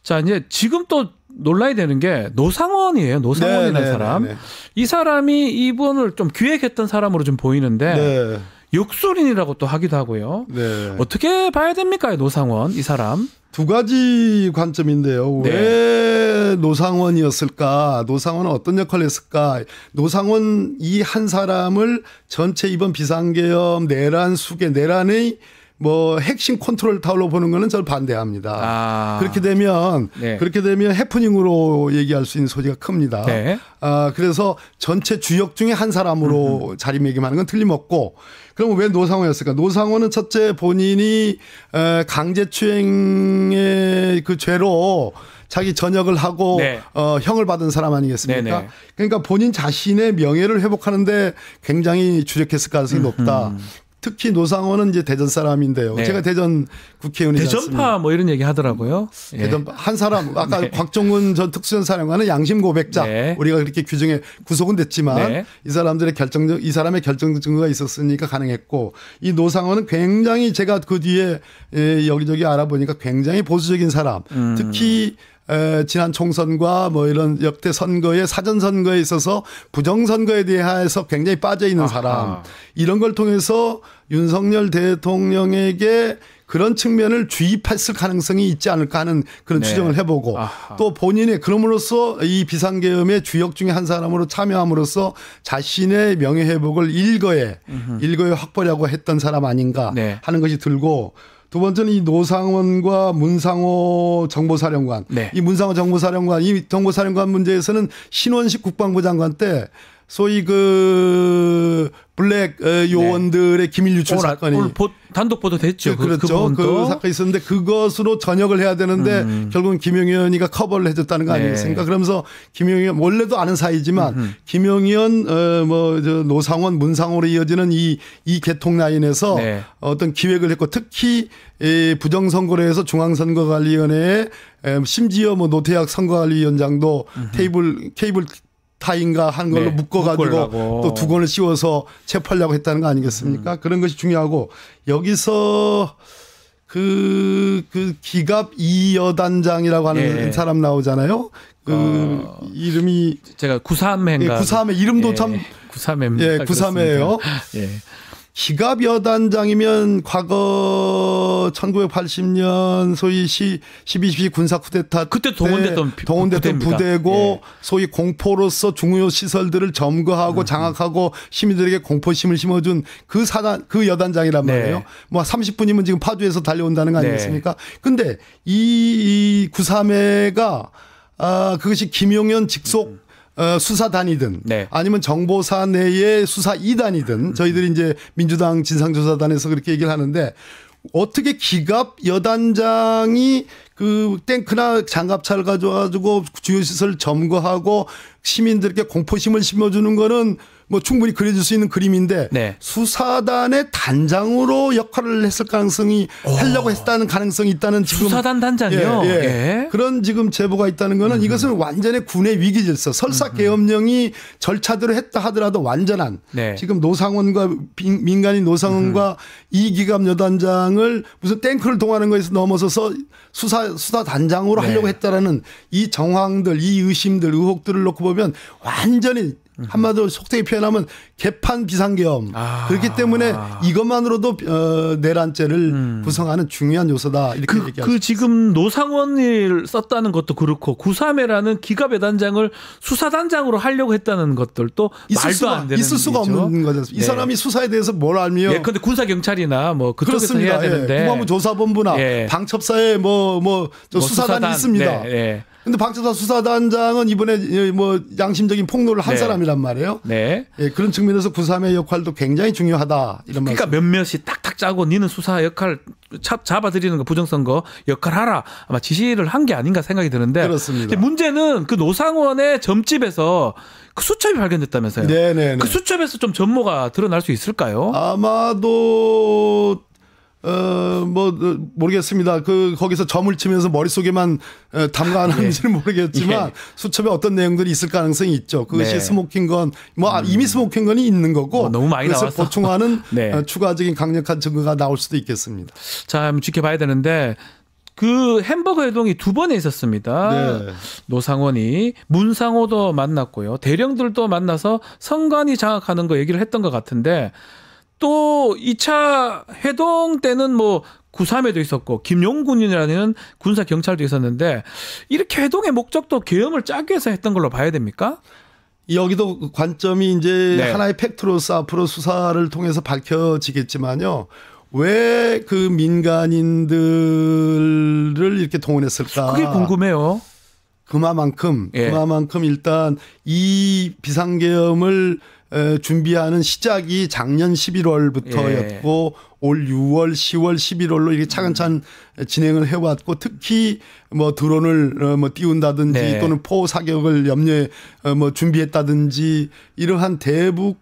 자, 이제 지금 또 논란이 되는 게 노상원이에요. 노상원이라는 사람. 이 사람이 이분을 좀 기획했던 사람으로 좀 보이는데 네. 역술인이라고 또 하기도 하고요. 네. 어떻게 봐야 됩니까? 이 노상원 이 사람. 두 가지 관점인데요. 네. 왜 노상원이었을까? 노상원은 어떤 역할을 했을까? 노상원 이 한 사람을 전체 이번 비상계엄 내란 수계 내란의 뭐 핵심 컨트롤 타워로 보는 거는 저는 반대합니다. 그렇게 되면 해프닝으로 얘기할 수 있는 소지가 큽니다. 네. 그래서 전체 주역 중에 한 사람으로 자리매김하는 건 틀림없고, 그럼 왜 노상원이었을까? 노상원은 첫째 본인이 강제추행의 그 죄로 자기 전역을 하고 형을 받은 사람 아니겠습니까? 네네. 그러니까 본인 자신의 명예를 회복하는데 굉장히 주력했을 가능성이 높다. 특히 노상원은 이제 대전 사람인데요. 제가 대전 국회의원이지 않습니까? 대전파 뭐 이런 얘기 하더라고요. 대전파 한 사람 아까 곽종훈 전 특수전사령관은 양심 고백자 우리가 그렇게 규정해 구속은 됐지만 이 사람들의 이 사람의 결정 증거가 있었으니까 가능했고, 이 노상원은 굉장히 제가 그 뒤에 여기저기 알아보니까 굉장히 보수적인 사람. 특히 지난 총선과 뭐 이런 역대 선거에 사전 선거에 있어서 부정 선거에 대해서 굉장히 빠져 있는 사람. 이런 걸 통해서 윤석열 대통령에게 그런 측면을 주입했을 가능성이 있지 않을까 하는 그런 추정을 해보고, 또 본인의 그럼으로써 이 비상계엄의 주역 중에 한 사람으로 참여함으로써 자신의 명예회복을 일거에 확보하려고 했던 사람 아닌가 하는 것이 들고, 두 번째는 이 노상원과 문상호 정보사령관. 이 문상호 정보사령관, 이 정보사령관 문제에서는 신원식 국방부 장관 때 소위 그 블랙 요원들의 기밀 유출 사건이 단독 보도됐죠. 그렇죠. 그 사건이 있었는데 그것으로 전역을 해야 되는데 결국은 김용현이가 커버를 해줬다는 거 아니겠습니까? 그러면서 김용현 원래도 아는 사이지만 김용현 노상원 문상호로 이어지는 이 계통 라인에서 어떤 기획을 했고, 특히 부정선거로 해서 중앙선거관리위원회에 심지어 뭐 노태학 선거관리위원장도 케이블 타인가 한 걸로 묶어가지고 또 두건을 씌워서 체포하려고 했다는 거 아니겠습니까? 그런 것이 중요하고, 여기서 그 기갑 이여단장이라고 하는 사람 나오잖아요. 이름이 제가 93회인가. 93회 이름도 참 93회예요. 기갑 여단장이면 과거 1980년 소위 12.12 군사 쿠데타 그때 동원됐던 부대고 소위 공포로서 중요 시설들을 점거하고 장악하고 시민들에게 공포심을 심어준 그 여단장이란 말이에요. 뭐 30분이면 지금 파주에서 달려온다는 거 아니겠습니까? 근데 이 93회가 그것이 김용현 직속 수사단이든 아니면 정보사 내의 수사 2단이든 저희들이 이제 민주당 진상조사단에서 그렇게 얘기를 하는데, 어떻게 기갑 여단장이 그 탱크나 장갑차를 가져가지고 주요 시설을 점거하고 시민들에게 공포심을 심어주는 거는 뭐 충분히 그려질 수 있는 그림인데 수사단의 단장으로 역할을 했을 가능성이 하려고 했다는 가능성이 있다는 지금 수사단 단장이요. 그런 지금 제보가 있다는 거는 이것은 완전히 군의 위기 질서, 설사 계엄령이 절차대로 했다 하더라도 완전한 지금 노상원과 민간인 노상원과 이 기갑 여단장을 무슨 탱크를 동하는 것에서 넘어서서 수사 단장으로 하려고 했다라는 이 정황들, 이 의심들, 의혹들을 놓고 보면 완전히 한마디로 속되게 표현하면 개판 비상계엄. 그렇기 때문에 이것만으로도 내란죄를 구성하는 중요한 요소다. 이렇게 얘기하죠. 그 지금 노상원을 썼다는 것도 그렇고 93회라는 기갑여단장을 수사단장으로 하려고 했다는 것들도 말도 안 되는 있을 수가 없는 거죠. 이 사람이 수사에 대해서 뭘 알며. 그런데 군사경찰이나 뭐 그쪽에서 그렇습니다. 해야 되는데. 국방부 조사본부나 방첩사에 수사단이 있습니다. 근데 방첩사 수사단장은 이번에 뭐 양심적인 폭로를 한 사람이란 말이에요. 그런 측면에서 93의 역할도 굉장히 중요하다. 이런 그러니까 말씀. 몇몇이 딱딱 짜고 니는 수사 역할 잡아들이는 거 부정선거 역할 하라. 아마 지시를 한 게 아닌가 생각이 드는데. 그렇습니다. 문제는 그 노상원의 점집에서 그 수첩이 발견됐다면서요. 그 수첩에서 좀 전모가 드러날 수 있을까요? 아마도 모르겠습니다. 거기서 점을 치면서 머릿속에만 담가놨는지는 모르겠지만 수첩에 어떤 내용들이 있을 가능성이 있죠. 그것이 스모킹건, 이미 스모킹건이 있는 거고. 너무 많이 그래서 나와서. 보충하는 추가적인 강력한 증거가 나올 수도 있겠습니다. 자, 지켜봐야 되는데 그 햄버거 회동이 2번에 있었습니다. 네. 노상원이 문상호도 만났고요. 대령들도 만나서 선관위 장악하는 거 얘기를 했던 것 같은데 또 2차 회동 때는 뭐 9.3에도 있었고 김용군이라는 군사 경찰도 있었는데 이렇게 회동의 목적도 계엄을 짜기 위해서 했던 걸로 봐야 됩니까? 여기도 관점이 이제 네. 하나의 팩트로서 앞으로 수사를 통해서 밝혀지겠지만요. 왜 그 민간인들을 이렇게 동원했을까? 그게 궁금해요. 그만큼 예. 일단 이 비상계엄을 준비하는 시작이 작년 11월부터였고 올 6월, 10월, 11월로 이렇게 차근차근 진행을 해왔고 특히 뭐 드론을 뭐 띄운다든지 네. 또는 포 사격을 염려에 뭐 준비했다든지 이러한 대북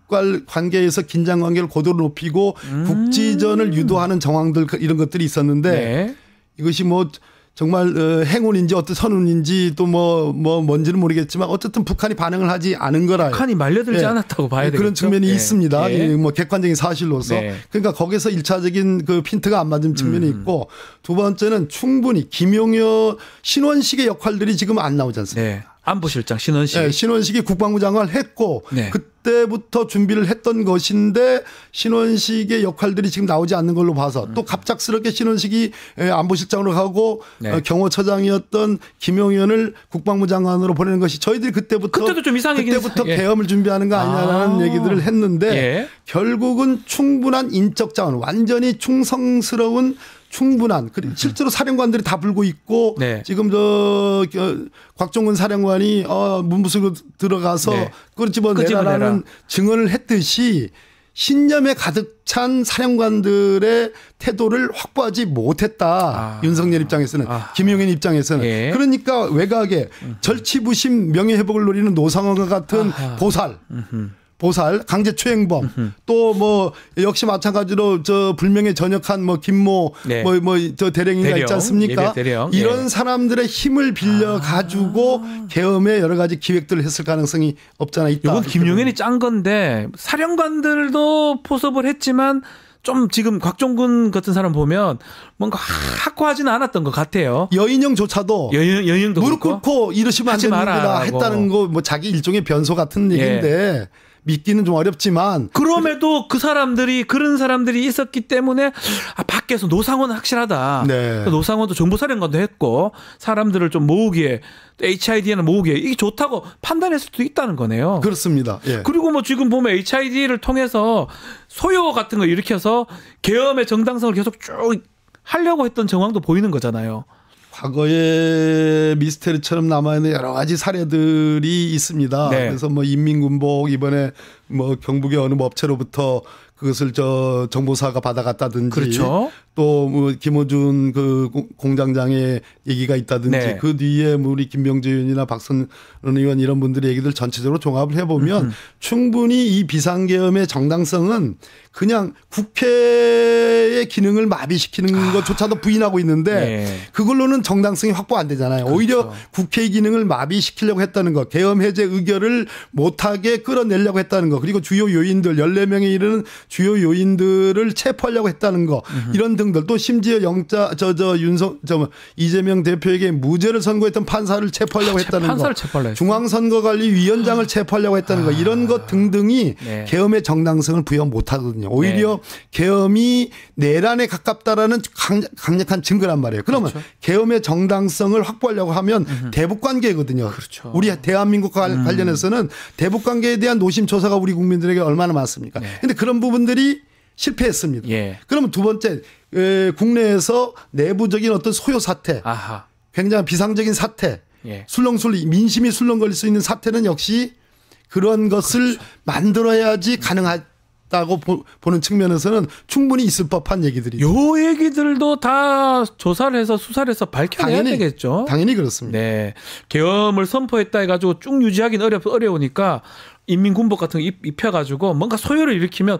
관계에서 긴장 관계를 고도로 높이고 국지전을 유도하는 정황들 이런 것들이 있었는데 네. 이것이 뭐 정말 행운인지 어떤 선운인지 또 뭐 뭔지는 모르겠지만 어쨌든 북한이 반응을 하지 않은 거라요. 북한이 말려들지 예. 않았다고 봐야 되겠죠. 그런 측면이 예. 있습니다. 예. 뭐 객관적인 사실로서. 네. 그러니까 거기서 1차적인 그 핀트가 안 맞은 측면이 있고 두 번째는 충분히 김용현 신원식의 역할들이 지금 안 나오지 않습니까? 네. 안보실장 신원식. 네, 신원식이 국방부 장관을 했고 네. 그때부터 준비를 했던 것인데 신원식의 역할들이 지금 나오지 않는 걸로 봐서 또 갑작스럽게 신원식이 안보실장으로 가고 네. 경호처장이었던 김용현을 국방부 장관으로 보내는 것이 저희들이 그때도 좀 이상하긴 그때부터 했어요. 예. 계엄을 준비하는 거 아니냐라는 얘기들을 했는데 예. 결국은 충분한 인적 자원 완전히 충성스러운 충분한 실제로 사령관들이 다 불고 있고 네. 지금 곽종근 사령관이 문부수로 들어가서 네. 끄집어내라는 증언을 했듯이 신념에 가득 찬 사령관들의 태도를 확보하지 못했다. 윤석열 입장에서는 김용현 입장에서는 예. 그러니까 외곽에 절치부심 명예회복을 노리는 노상원과 같은 보살, 강제추행범, 또 뭐 역시 마찬가지로 저 불명예 전역한 뭐 김모, 네. 저 대령이가 있지 않습니까? 예배 대령. 이런 예. 사람들의 힘을 빌려 가지고 계엄에 여러 가지 기획들을 했을 가능성이 없잖아 있다. 이건 김용현이 짠 건데 사령관들도 포섭을 했지만 좀 지금 곽종근 같은 사람 보면 뭔가 확고하지는 않았던 것 같아요. 여인형조차도 여인형도 무릎 그렇고. 꿇고 이러시면 안 하지 됩니다 마라라고. 했다는 거 뭐 자기 일종의 변소 같은 얘기인데 믿기는 좀 어렵지만 그럼에도 그런 사람들이 있었기 때문에 밖에서 노상원은 확실하다. 네. 노상원도 정보사령관도 했고 사람들을 좀 모으기에 HID는 모으기에 이게 좋다고 판단했을 수도 있다는 거네요. 그렇습니다. 예. 그리고 뭐 지금 보면 HID를 통해서 소요 같은 거 일으켜서 계엄의 정당성을 계속 쭉 하려고 했던 정황도 보이는 거잖아요. 과거에 미스테리처럼 남아있는 여러 가지 사례들이 있습니다. 네. 그래서 뭐 인민군복 이번에 뭐 경북의 어느 업체로부터 그것을 정보사가 받아갔다든지 그렇죠. 또 뭐 김어준 그 공장장의 얘기가 있다든지 네. 그 뒤에 뭐 우리 김병재 의원이나 박선 의원 이런 분들의 얘기들 전체적으로 종합을 해보면 충분히 이 비상계엄의 정당성은 그냥 국회의 기능을 마비시키는 것조차도 부인하고 있는데 네. 그걸로는 정당성이 확보 안 되잖아요. 그렇죠. 오히려 국회의 기능을 마비시키려고 했다는 거, 계엄 해제 의결을 못하게 끌어내려고 했다는 거, 그리고 주요 요인들 14명에 이르는 주요 요인들을 체포하려고 했다는 거, 이런 등들 또 심지어 이재명 대표에게 무죄를 선고했던 판사를 체포하려고 했다는 판사를 거, 체포하려고 했어요. 중앙선거관리위원장을 체포하려고 했다는 거, 이런 것 등등이 네. 계엄의 정당성을 부여 못하거든요. 오히려 계엄이 내란에 가깝다라는 강력한 증거란 말이에요. 그러면 그렇죠. 계엄의 정당성을 확보하려고 하면 대북 관계거든요. 그렇죠. 우리 대한민국과 관련해서는 대북 관계에 대한 노심초사가 우리 국민들에게 얼마나 많습니까? 그런데 그런 부분들이 실패했습니다. 예. 그러면 두 번째 국내에서 내부적인 어떤 소요 사태, 아하. 굉장히 비상적인 사태, 예. 술렁술렁 민심이 술렁거릴 수 있는 사태는 역시 그런 것을 만들어야지 가능하다고 보는 측면에서는 충분히 있을 법한 얘기들이죠. 요 얘기들도 다 조사를 해서 수사를 해서 밝혀내야 되겠죠. 당연히 그렇습니다. 네. 계엄을 선포했다 해가지고 쭉 유지하기는 어려우니까 인민군복 같은 거 입혀가지고 뭔가 소요를 일으키면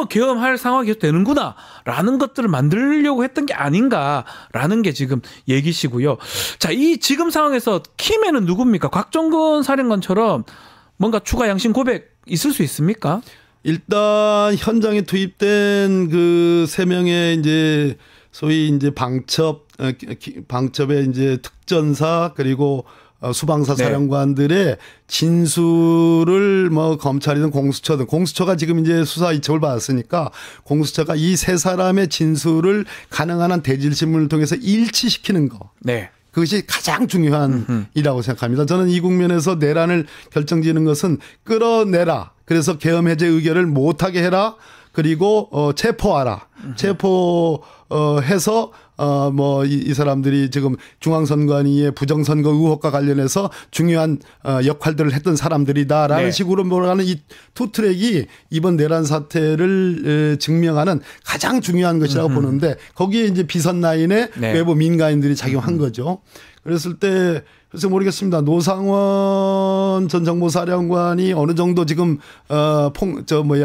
계엄할 상황이 계속 되는구나 라는 것들을 만들려고 했던 게 아닌가라는 게 지금 얘기시고요. 자, 이 지금 상황에서 키맨은 누굽니까? 곽종근 사령관처럼 뭔가 추가 양심 고백 있을 수 있습니까? 일단 현장에 투입된 그 3명의 이제 소위 이제 방첩의 이제 특전사 그리고 수방사 네. 사령관들의 진술을 뭐 검찰이든 공수처가 지금 이제 수사 이첩을 받았으니까 공수처가 이 세 사람의 진술을 가능한 한 대질신문을 통해서 일치시키는 거. 네. 그것이 가장 중요한 일이라고 생각합니다. 저는 이 국면에서 내란을 결정지는 것은 끌어내라. 그래서 계엄 해제 의결을 못하게 해라. 그리고 체포하라. 체포해서 뭐 이 사람들이 지금 중앙선관위의 부정선거 의혹과 관련해서 중요한 역할들을 했던 사람들이다라는 네. 식으로 몰아가는 이 투 트랙이 이번 내란 사태를 증명하는 가장 중요한 것이라고 보는데 거기에 이제 비선 라인에 네. 외부 민간인들이 작용한 거죠. 그랬을 때 그래서 모르겠습니다. 노상원 전 정보사령관이 어느 정도 지금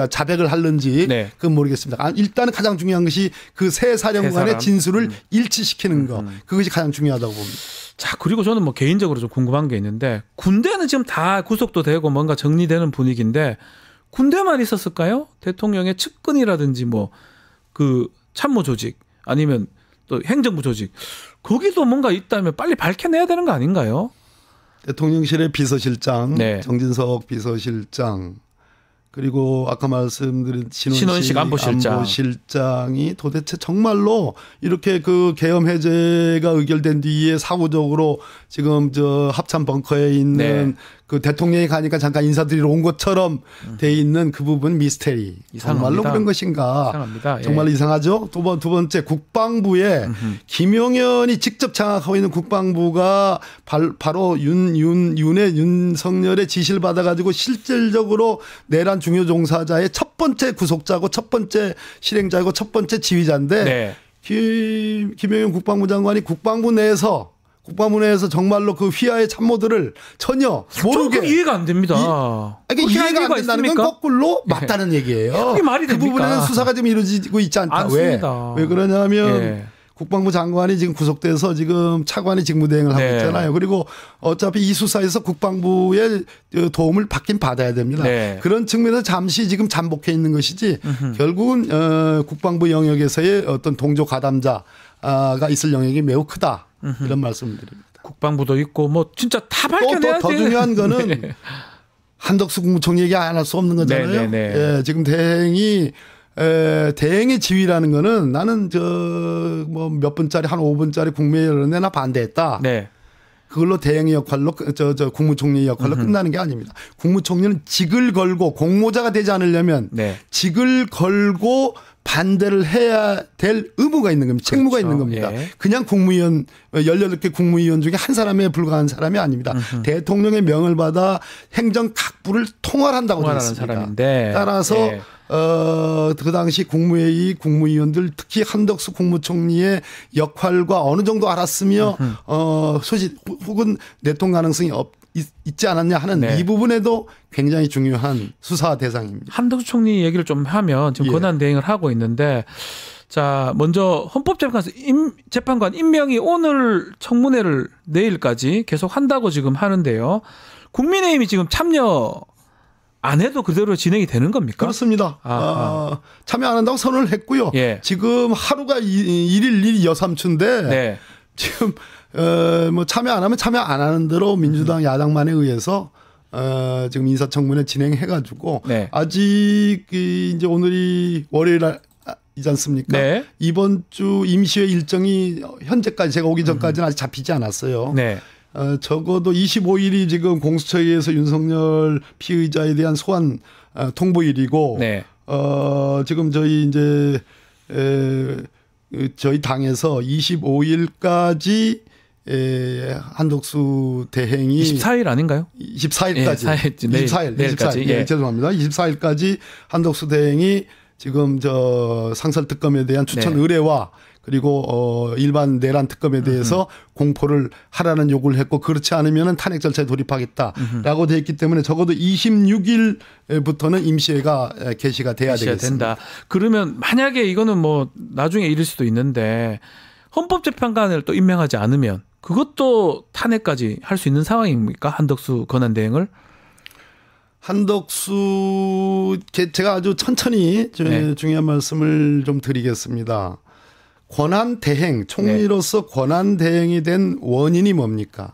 자백을 하는지 네. 그건 모르겠습니다. 일단은 가장 중요한 것이 그 세 사령관의 사람. 진술을 일치시키는 거. 그것이 가장 중요하다고 봅니다. 자, 그리고 저는 뭐 개인적으로 좀 궁금한 게 있는데 군대는 지금 다 구속도 되고 뭔가 정리되는 분위기인데 군대만 있었을까요? 대통령의 측근이라든지 뭐 그 참모 조직 아니면 또 행정부 조직 거기도 뭔가 있다면 빨리 밝혀내야 되는 거 아닌가요? 대통령실의 비서실장, 네. 정진석 비서실장 그리고 아까 말씀드린 신원식 안보실장이 도대체 정말로 이렇게 그 계엄 해제가 의결된 뒤에 사후적으로 지금 저 합참 벙커에 있는 네. 그 대통령이 가니까 잠깐 인사드리러 온 것처럼 돼 있는 그 부분 미스테리. 이상합니다. 정말로 그런 것인가. 이상합니다. 예. 정말로 이상하죠. 두 번째 국방부에 김용현이 직접 장악하고 있는 국방부가 바로 윤석열의 지시를 받아가지고 실질적으로 내란 중요 종사자의 첫 번째 구속자고 첫 번째 실행자이고 첫 번째 지휘자인데 네. 김용현 국방부 장관이 국방부 내에서 정말로 그 휘하의 참모들을 전혀 모르게 저는 이해가 안 됩니다. 그러니까 이해가 안 된다는 건 거꾸로 맞다는 얘기예요. 그게 말이 그 됩니까? 부분에는 수사가 지금 이루어지고 있지 않다. 않습니다. 왜 그러냐면 예. 국방부 장관이 지금 구속돼서 지금 차관이 직무대행을 하고 네. 있잖아요. 그리고 어차피 이 수사에서 국방부의 도움을 받긴 받아야 됩니다. 네. 그런 측면에서 잠시 지금 잠복해 있는 것이지 결국은 국방부 영역에서의 어떤 동조 가담자가 있을 영역이 매우 크다. 이런 말씀을 드립니다. 국방부도 있고 뭐 진짜 다 밝혀내야 더 돼. 중요한 거는 네. 한덕수 국무총리 얘기 안 할 수 없는 거잖아요. 네, 네, 네. 예, 지금 대행의 지위라는 거는 나는 뭐 몇 분짜리 한 5분짜리 국무회의를 나 반대했다. 네. 그걸로 대행의 역할로 국무총리의 역할로 끝나는 게 아닙니다. 국무총리는 직을 걸고 공모자가 되지 않으려면 네. 직을 걸고 반대를 해야 될 의무가 있는 겁니다. 책무가 그렇죠. 있는 겁니다. 예. 그냥 국무위원 18개 국무위원 중에 한 사람에 불과한 사람이 아닙니다. 대통령의 명을 받아 행정 각부를 통할한다고 되어 통할하는 있습니다. 사람인데. 따라서 예. 그 당시 국무회의 국무위원들 특히 한덕수 국무총리의 역할과 어느 정도 알았으며 소식 혹은 내통 가능성이 있지 않았냐 하는 네. 이 부분에도 굉장히 중요한 수사 대상입니다. 한덕수 총리 얘기를 좀 하면 지금 예. 권한 대행을 하고 있는데 자 먼저 헌법재판관 임명이 오늘 청문회를 내일까지 계속 한다고 지금 하는데요. 국민의힘이 지금 참여 안 해도 그대로 진행이 되는 겁니까? 그렇습니다. 참여 안 한다고 선언을 했고요. 예. 지금 하루가 일일 여삼추인데 네. 지금 뭐 참여 안 하면 참여 안 하는 대로 민주당 야당만에 의해서 지금 인사청문회 진행해가지고 네. 아직 이제 오늘이 월요일이지 않습니까? 네. 이번 주 임시회 일정이 현재까지 제가 오기 전까지는 아직 잡히지 않았어요. 네. 적어도 25일이 지금 공수처에서 윤석열 피의자에 대한 소환 통보일이고 네. 지금 저희 이제 저희 당에서 25일까지 한덕수 대행이 24일 아닌가요? 24일까지. 예, 4일, 내일까지. 예. 예. 죄송합니다. 24일까지 한덕수 대행이 지금 상설특검에 대한 추천 네. 의뢰와 그리고 일반 내란 특검에 대해서 공포를 하라는 요구를 했고 그렇지 않으면 탄핵 절차에 돌입하겠다라고 돼 있기 때문에 적어도 26일부터는 임시회가 개시가 돼야 되겠습니다. 된다. 그러면 만약에 이거는 뭐 나중에 이를 수도 있는데 헌법재판관을 또 임명하지 않으면 그것도 탄핵까지 할 수 있는 상황입니까? 한덕수 권한대행을? 한덕수 제가 아주 천천히 네. 중요한 말씀을 좀 드리겠습니다. 권한 대행, 총리로서 권한 대행이 된 원인이 뭡니까?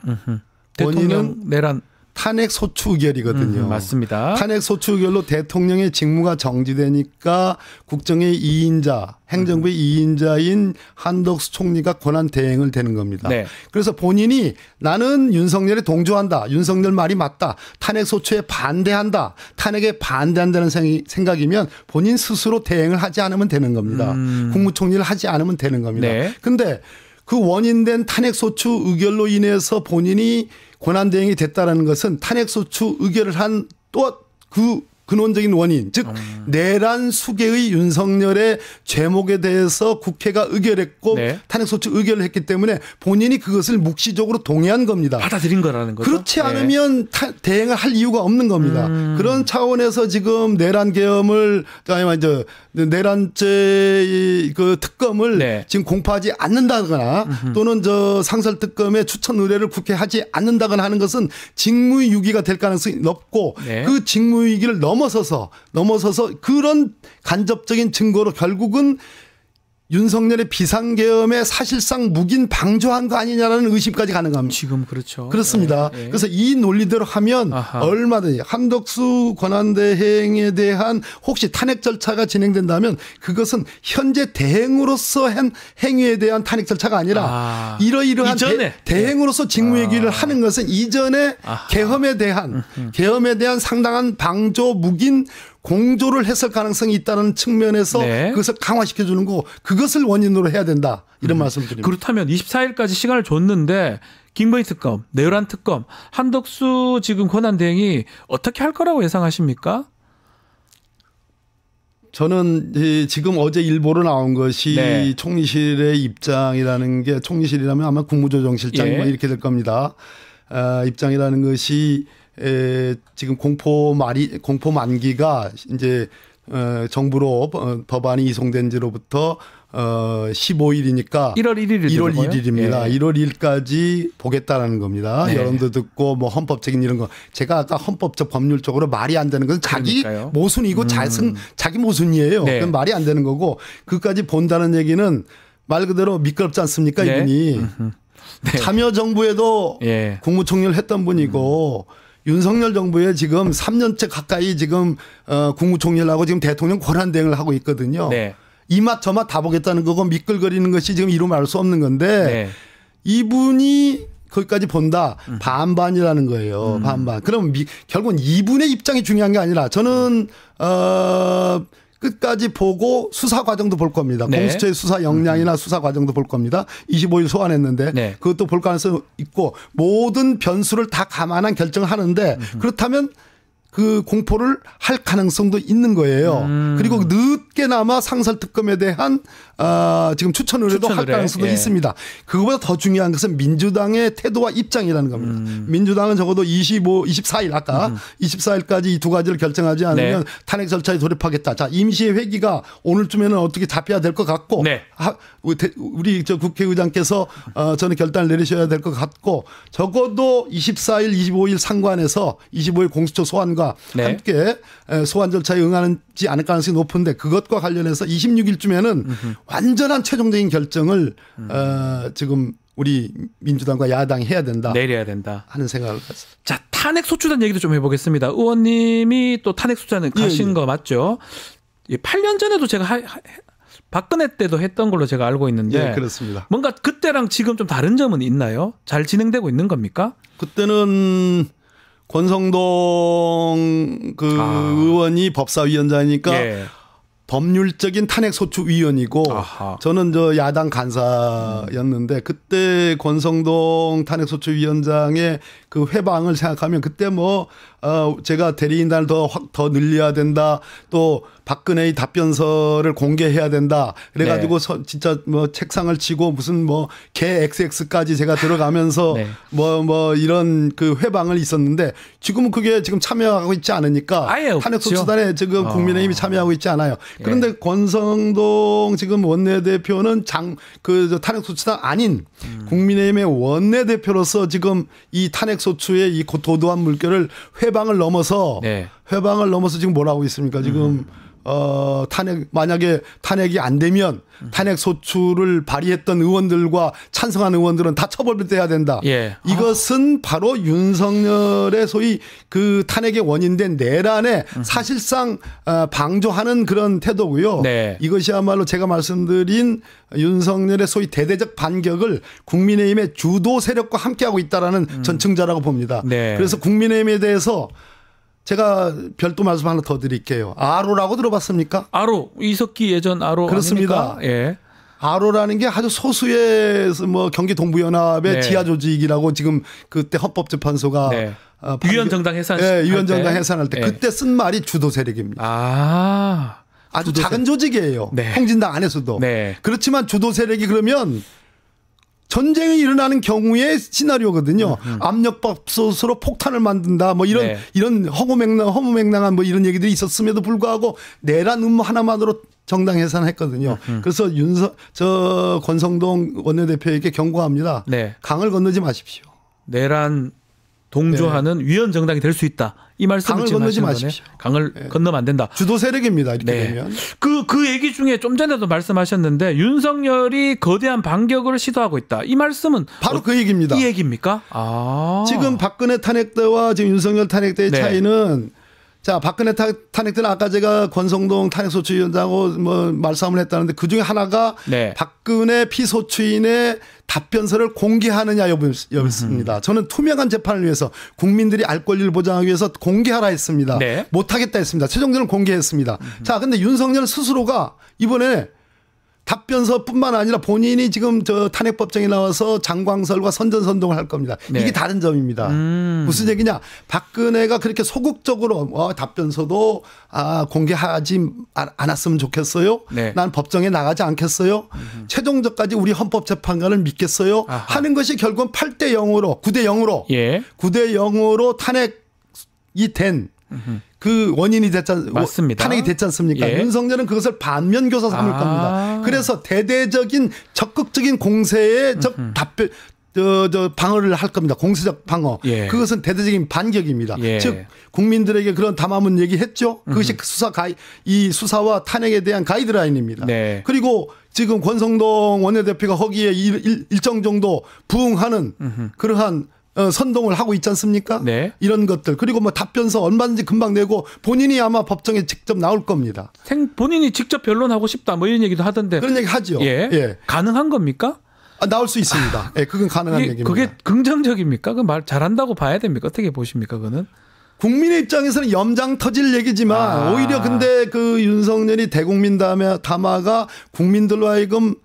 대통령 내란 탄핵 소추 의결이거든요. 맞습니다. 탄핵 소추 의결로 대통령의 직무가 정지되니까 국정의 2인자, 행정부의 2인자인 한덕수 총리가 권한 대행을 되는 겁니다. 네. 그래서 본인이 나는 윤석열에 동조한다. 윤석열 말이 맞다. 탄핵 소추에 반대한다. 탄핵에 반대한다는 생각이면 본인 스스로 대행을 하지 않으면 되는 겁니다. 국무총리를 하지 않으면 되는 겁니다. 그런데 그 원인된 탄핵 소추 의결로 인해서 본인이 권한대행이 됐다라는 것은 탄핵소추 의결을 한 또 그 근원적인 원인, 즉 내란 수계의 윤석열의 죄목에 대해서 국회가 의결했고 탄핵소추 의결을 했기 때문에 본인이 그것을 묵시적으로 동의한 겁니다. 받아들인 거라는 거죠. 그렇지 않으면 대행을 할 이유가 없는 겁니다. 그런 차원에서 지금 내란 계엄을 내란죄 그 특검을 지금 공포하지 않는다거나 또는 저 상설특검의 추천 의뢰를 국회에 하지 않는다거나 하는 것은 직무유기가 될 가능성이 높고 그 직무유기를 넘어서서 그런 간접적인 증거로 결국은 윤석열의 비상계엄에 사실상 묵인 방조한 거 아니냐라는 의심까지 가능합니다. 지금 그렇죠. 그렇습니다. 그래서 이 논리대로 하면 얼마든지 한덕수 권한대행에 대한 혹시 탄핵 절차가 진행된다면 그것은 현재 대행으로서 한 행위에 대한 탄핵 절차가 아니라 이러이러한 대행으로서 직무유기를 하는 것은 이전에 계엄에 대한 상당한 방조 묵인 공조를 했을 가능성이 있다는 측면에서 그것을 강화시켜 주는 거고 그것을 원인으로 해야 된다. 이런 말씀드립니다. 그렇다면 24일까지 시간을 줬는데 김건희 특검, 내란 특검, 한덕수 지금 권한대행이 어떻게 할 거라고 예상하십니까? 저는 지금 어제 일보로 나온 것이 총리실의 입장이라는 게 총리실이라면 아마 국무조정실장 뭐 이렇게 될 겁니다. 입장이라는 것이 지금 공포 만기가 이제 정부로 법안이 이송된 지로부터 15일이니까 1월 1일입니다. 1월 1일까지 보겠다라는 겁니다. 여론도 듣고 뭐 헌법적인 이런 거. 제가 아까 헌법적 법률적으로 말이 안 되는 것은 자기 모순이고 자기 모순이에요. 그건 말이 안 되는 거고 그까지 본다는 얘기는 말 그대로 미끄럽지 않습니까 이분이. 참여정부에도 국무총리를 했던 분이고 윤석열 정부에 지금 3년째 가까이 지금 국무총리를 하고 지금 대통령 권한대행을 하고 있거든요. 이맛 저맛 다 보겠다는 거고 미끌거리는 것이 지금 이루 말할 수 없는 건데 이분이 거기까지 본다. 반반이라는 거예요. 반반. 그럼 결국은 이분의 입장이 중요한 게 아니라 저는 끝까지 보고 수사 과정도 볼 겁니다. 공수처의 수사 역량이나 수사 과정도 볼 겁니다. 25일 소환했는데 그것도 볼 가능성이 있고 모든 변수를 다 감안한 결정을 하는데 그렇다면 그 공포를 할 가능성도 있는 거예요. 그리고 늦게나마 상설특검에 대한 지금 추천 의뢰도 할 가능성도 있습니다. 그거보다 더 중요한 것은 민주당의 태도와 입장이라는 겁니다. 민주당은 적어도 24일 아까 24일까지 이 두 가지를 결정하지 않으면 탄핵 절차에 돌입하겠다. 자, 임시의 회기가 오늘쯤에는 어떻게 잡혀야 될 것 같고 우리 저 국회의장께서 저는 결단을 내리셔야 될 것 같고 적어도 24일, 25일 상관에서 25일 공수처 소환과 함께 소환 절차에 응하지 않을 가능성이 높은데 그것과 관련해서 26일쯤에는 완전한 최종적인 결정을 지금 우리 민주당과 야당이 해야 된다. 내려야 된다. 하는 생각을 가졌습니다. 자, 탄핵 소추단 얘기도 좀 해보겠습니다. 의원님이 또 탄핵 소추단에 가신 거 맞죠? 8년 전에도 제가 박근혜 때도 했던 걸로 제가 알고 있는데 그렇습니다. 뭔가 그때랑 지금 좀 다른 점은 있나요? 잘 진행되고 있는 겁니까? 그때는 권성동 의원이 법사위원장이니까 법률적인 탄핵소추위원이고 저는 저 야당 간사였는데 그때 권성동 탄핵소추위원장의 그 회방을 생각하면 그때 뭐 제가 대리인단을 더 늘려야 된다. 또 박근혜의 답변서를 공개해야 된다. 그래가지고 진짜 뭐 책상을 치고 무슨 뭐 개 XX까지 제가 들어가면서 뭐 이런 그 회방을 있었는데 지금은 그게 지금 참여하고 있지 않으니까 탄핵소추단에 지금 국민의힘이 참여하고 있지 않아요. 그런데 권성동 지금 원내대표는 그 탄핵소추단 아닌 국민의힘의 원내대표로서 지금 이 탄핵소추의 이 도도한 물결을 회방을 넘어서 지금 뭘 하고 있습니까? 지금 만약에 탄핵이 안 되면 탄핵 소추를 발의했던 의원들과 찬성한 의원들은 다 처벌돼야 된다. 예. 이것은 바로 윤석열의 소위 그 탄핵의 원인된 내란에 사실상 방조하는 그런 태도고요. 네. 이것이야말로 제가 말씀드린 윤석열의 소위 대대적 반격을 국민의힘의 주도 세력과 함께하고 있다라는 전증자라고 봅니다. 네. 그래서 국민의힘에 대해서 제가 별도 말씀 하나 더 드릴게요. 아로라고 들어봤습니까? 아로 이석기 예전 아로 그렇습니다. 아닙니까? 예. 아로라는 게 아주 소수의 뭐 경기 동부연합의 네. 지하 조직이라고 지금 그때 헌법재판소가 네. 유연정당 해산. 네, 유연정당 해산할 때 네. 그때 쓴 말이 주도 세력입니다. 아주 주도 작은 조직이에요. 네. 홍진당 안에서도. 네. 그렇지만 주도 세력이 그러면 전쟁이 일어나는 경우의 시나리오거든요. 압력밥솥으로 폭탄을 만든다. 뭐 이런 네. 이런 허무맹랑한 뭐 이런 얘기들이 있었음에도 불구하고 내란 음모 하나만으로 정당 해산했거든요. 그래서 권성동 원내대표에게 경고합니다. 네. 강을 건너지 마십시오. 내란 동조하는 위헌 정당이 될 수 있다. 이 말씀을 강을 지금 건너지 하시는 마십시오. 거네요. 강을 건너면 안 된다. 주도 세력입니다. 이렇게 네. 되면. 그 얘기 중에 좀 전에도 말씀하셨는데 윤석열이 거대한 반격을 시도하고 있다. 이 말씀은 바로 그 얘기입니다. 이 얘기입니까? 지금 박근혜 탄핵 때와 지금 윤석열 탄핵 때의 네. 차이는 자, 박근혜 탄핵 때는 아까 제가 권성동 탄핵소추위원장하고 뭐 말싸움을 했다는데 그 중에 하나가 네. 박근혜 피소추인의 답변서를 공개하느냐 여부였습니다. 저는 투명한 재판을 위해서 국민들이 알 권리를 보장하기 위해서 공개하라 했습니다. 네. 못하겠다 했습니다. 최종적으로 공개했습니다. 자, 근데 윤석열 스스로가 이번에 답변서뿐만 아니라 본인이 지금 저 탄핵법정에 나와서 장광설과 선전선동을 할 겁니다. 네. 이게 다른 점입니다. 무슨 얘기냐? 박근혜가 그렇게 소극적으로 답변서도 공개하지 않았으면 좋겠어요. 네. 난 법정에 나가지 않겠어요. 최종적까지 우리 헌법재판관을 믿겠어요. 아하. 하는 것이 결국은 8대 0으로 9대 0으로 예. 9대 0으로 탄핵이 된 그 원인이 맞습니다. 탄핵이 됐지 않습니까? 예. 윤석열은 그것을 반면교사 삼을 겁니다. 그래서 대대적인 적극적인 공세에 방어를 할 겁니다. 공세적 방어. 예. 그것은 대대적인 반격입니다. 예. 즉 국민들에게 그런 담화문 얘기했죠. 그것이 이 수사와 탄핵에 대한 가이드라인입니다. 네. 그리고 지금 권성동 원내대표가 거기에 일정 정도 부응하는 그러한 선동을 하고 있지 않습니까? 네. 이런 것들. 그리고 뭐 답변서 얼마든지 금방 내고 본인이 아마 법정에 직접 나올 겁니다. 본인이 직접 변론하고 싶다 뭐 이런 얘기도 하던데. 그런 얘기 하죠. 예. 가능한 겁니까? 나올 수 있습니다. 예, 그건 가능한 얘기입니다. 그게 긍정적입니까? 그 말 잘한다고 봐야 됩니까? 어떻게 보십니까? 그거는? 국민의 입장에서는 염장 터질 얘기지만 오히려 근데 그 윤석열이 대국민 담화가 국민들로 하여금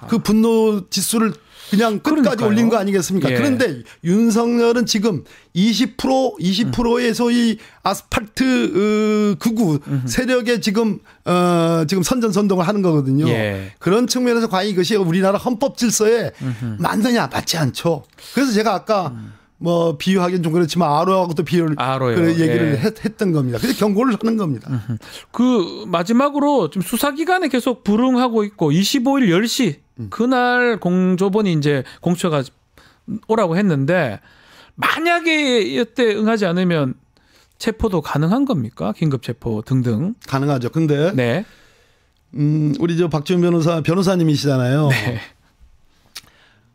그 분노 지수를 그냥 끝까지 그러니까요. 올린 거 아니겠습니까? 예. 그런데 윤석열은 지금 20%의 소위 아스팔트 극우 세력에 지금 선전선동을 하는 거거든요. 예. 그런 측면에서 과연 이것이 우리나라 헌법 질서에 맞느냐 맞지 않죠. 그래서 제가 아까 뭐 비유하기는 좀 그렇지만 아로하고도 그 얘기를 예. 했던 겁니다. 그래서 경고를 하는 겁니다. 그 마지막으로 지금 수사기관에 계속 불응하고 있고 25일 10시 그날 공조본이 이제 공수처가 오라고 했는데 만약에 이때 응하지 않으면 체포도 가능한 겁니까? 긴급 체포 등등. 가능하죠. 근데 네. 우리 저 박지원 변호사님이시잖아요. 네.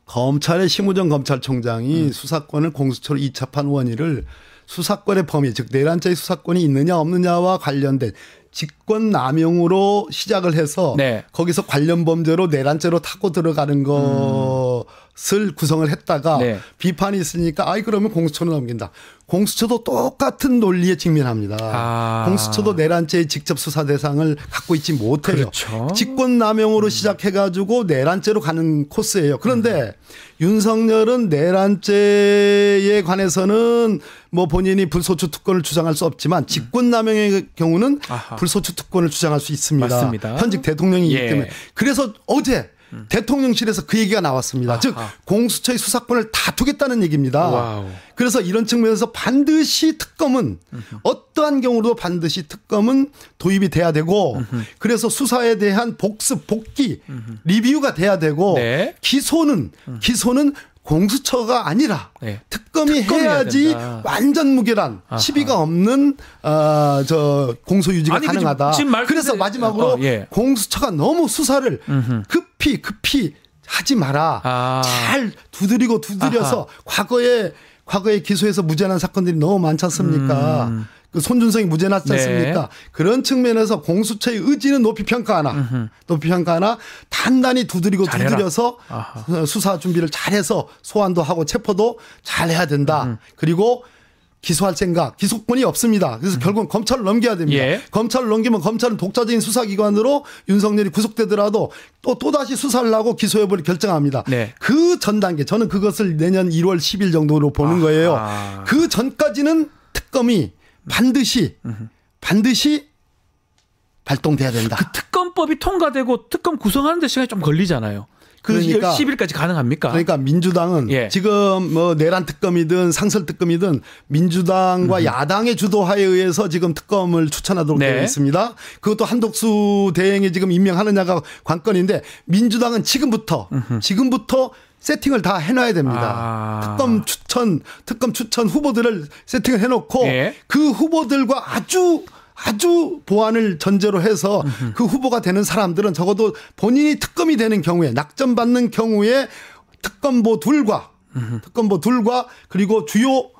검찰의 심우정 검찰총장이 수사권을 공수처로 이첩한 원인을 수사권의 범위, 즉 내란죄의 수사권이 있느냐 없느냐와 관련된 직권남용으로 시작을 해서 네. 거기서 관련 범죄로 내란죄로 타고 들어가는 것을 구성을 했다가 네. 비판이 있으니까 그러면 공수처로 넘긴다. 공수처도 똑같은 논리에 직면합니다. 공수처도 내란죄의 직접 수사 대상을 갖고 있지 못해요. 그렇죠. 직권남용으로 시작해가지고 내란죄로 가는 코스예요. 그런데 윤석열은 내란죄에 관해서는 뭐 본인이 불소추 특권을 주장할 수 없지만 직권남용의 경우는 불소추 특권을 주장할 수 있습니다. 맞습니다. 현직 대통령이기 예. 때문에. 그래서 어제 대통령실에서 그 얘기가 나왔습니다. 즉 공수처의 수사권을 다투겠다는 얘기입니다. 와우. 그래서 이런 측면에서 반드시 특검은 어떠한 경우도 반드시 특검은 도입이 돼야 되고 그래서 수사에 대한 복습, 복귀, 리뷰가 돼야 되고 네. 기소는 공수처가 아니라 네. 특검이 특검이 해야 해야지 된다. 완전 무결한 아하. 시비가 없는 저 공소 유지가 아니, 가능하다. 지금 말씀드린- 그래서 마지막으로 예. 공수처가 너무 수사를 음흠. 급히 하지 마라. 아. 잘 두드려서 과거에 기소해서 무죄난 사건들이 너무 많지 않습니까? 그 손준성이 무죄 났지 네. 않습니까? 그런 측면에서 공수처의 의지는 높이 평가하나 단단히 잘해라. 두드려서 아하. 수사 준비를 잘해서 소환도 하고 체포도 잘해야 된다. 그리고 기소할 생각, 기소권이 없습니다. 그래서 결국은 검찰을 넘겨야 됩니다. 예. 검찰을 넘기면 검찰은 독자적인 수사기관으로 윤석열이 구속되더라도 또다시 수사를 하고 기소여부를 결정합니다. 네. 그 전 단계, 저는 그것을 내년 1월 10일 정도로 보는 거예요. 그 전까지는 특검이 반드시 발동돼야 된다. 그 특검법이 통과되고 특검 구성하는데 시간이 좀 걸리잖아요. 그러니까 10일까지 가능합니까? 그러니까 민주당은 예. 지금 뭐 내란 특검이든 상설 특검이든 민주당과 야당의 주도하에 의해서 지금 특검을 추천하도록 네. 되어 있습니다. 그것도 한독수 대행이 지금 임명하느냐가 관건인데 민주당은 지금부터 세팅을 다 해놔야 됩니다. 특검 추천 후보들을 세팅을 해놓고 예. 그 후보들과 아주 보완을 전제로 해서 그 후보가 되는 사람들은 적어도 본인이 특검이 되는 경우에 낙점받는 경우에 특검보 둘과 그리고 주요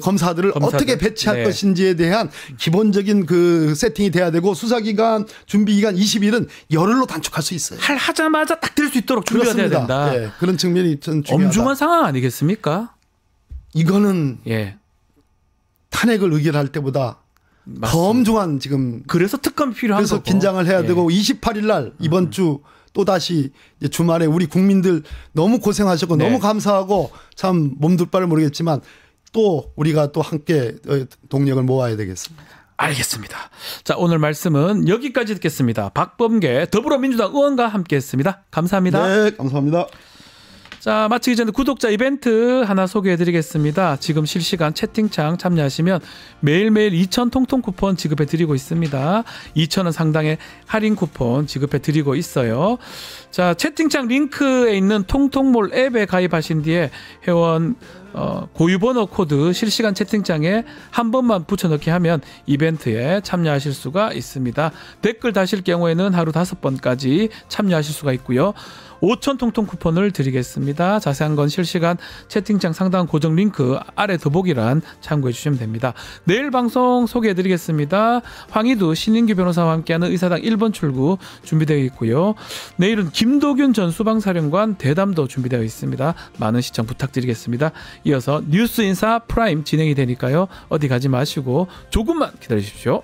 검사들을 어떻게 배치할 네. 것인지에 대한 기본적인 그 세팅이 돼야 되고 수사기간 준비기간 20일은 열흘로 단축할 수 있어요. 하자마자 딱 될 수 있도록 준비가 돼야 된다. 네, 그런 측면이 전 중요하다. 엄중한 상황 아니겠습니까? 이거는 예. 탄핵을 의결할 때보다 더 엄중한 지금 그래서 특검이 필요한 그래서 거고. 긴장을 해야 예. 되고 28일 날 이번 주 또다시 이제 주말에 우리 국민들 너무 고생하셨고 네. 너무 감사하고 참 몸둘 바를 모르겠지만 또 우리가 또 함께 동력을 모아야 되겠습니다. 알겠습니다. 자, 오늘 말씀은 여기까지 듣겠습니다. 박범계 더불어민주당 의원과 함께했습니다. 감사합니다. 네, 감사합니다. 자, 마치기 전에 구독자 이벤트 하나 소개해드리겠습니다. 지금 실시간 채팅창 참여하시면 매일매일 2,000 통통 쿠폰 지급해드리고 있습니다. 2,000원 상당의 할인 쿠폰 지급해드리고 있어요. 자, 채팅창 링크에 있는 통통몰 앱에 가입하신 뒤에 회원 고유번호 코드 실시간 채팅창에 한 번만 붙여넣기 하면 이벤트에 참여하실 수가 있습니다. 댓글 다실 경우에는 하루 5번까지 참여하실 수가 있고요. 5,000 통통 쿠폰을 드리겠습니다. 자세한 건 실시간 채팅창 상단 고정 링크 아래 더보기란 참고해 주시면 됩니다. 내일 방송 소개해 드리겠습니다. 황희두 신인규 변호사와 함께하는 의사당 1번 출구 준비되어 있고요. 내일은 김도균 전 수방사령관 대담도 준비되어 있습니다. 많은 시청 부탁드리겠습니다. 이어서 뉴스 인사 프라임 진행이 되니까요. 어디 가지 마시고 조금만 기다리십시오.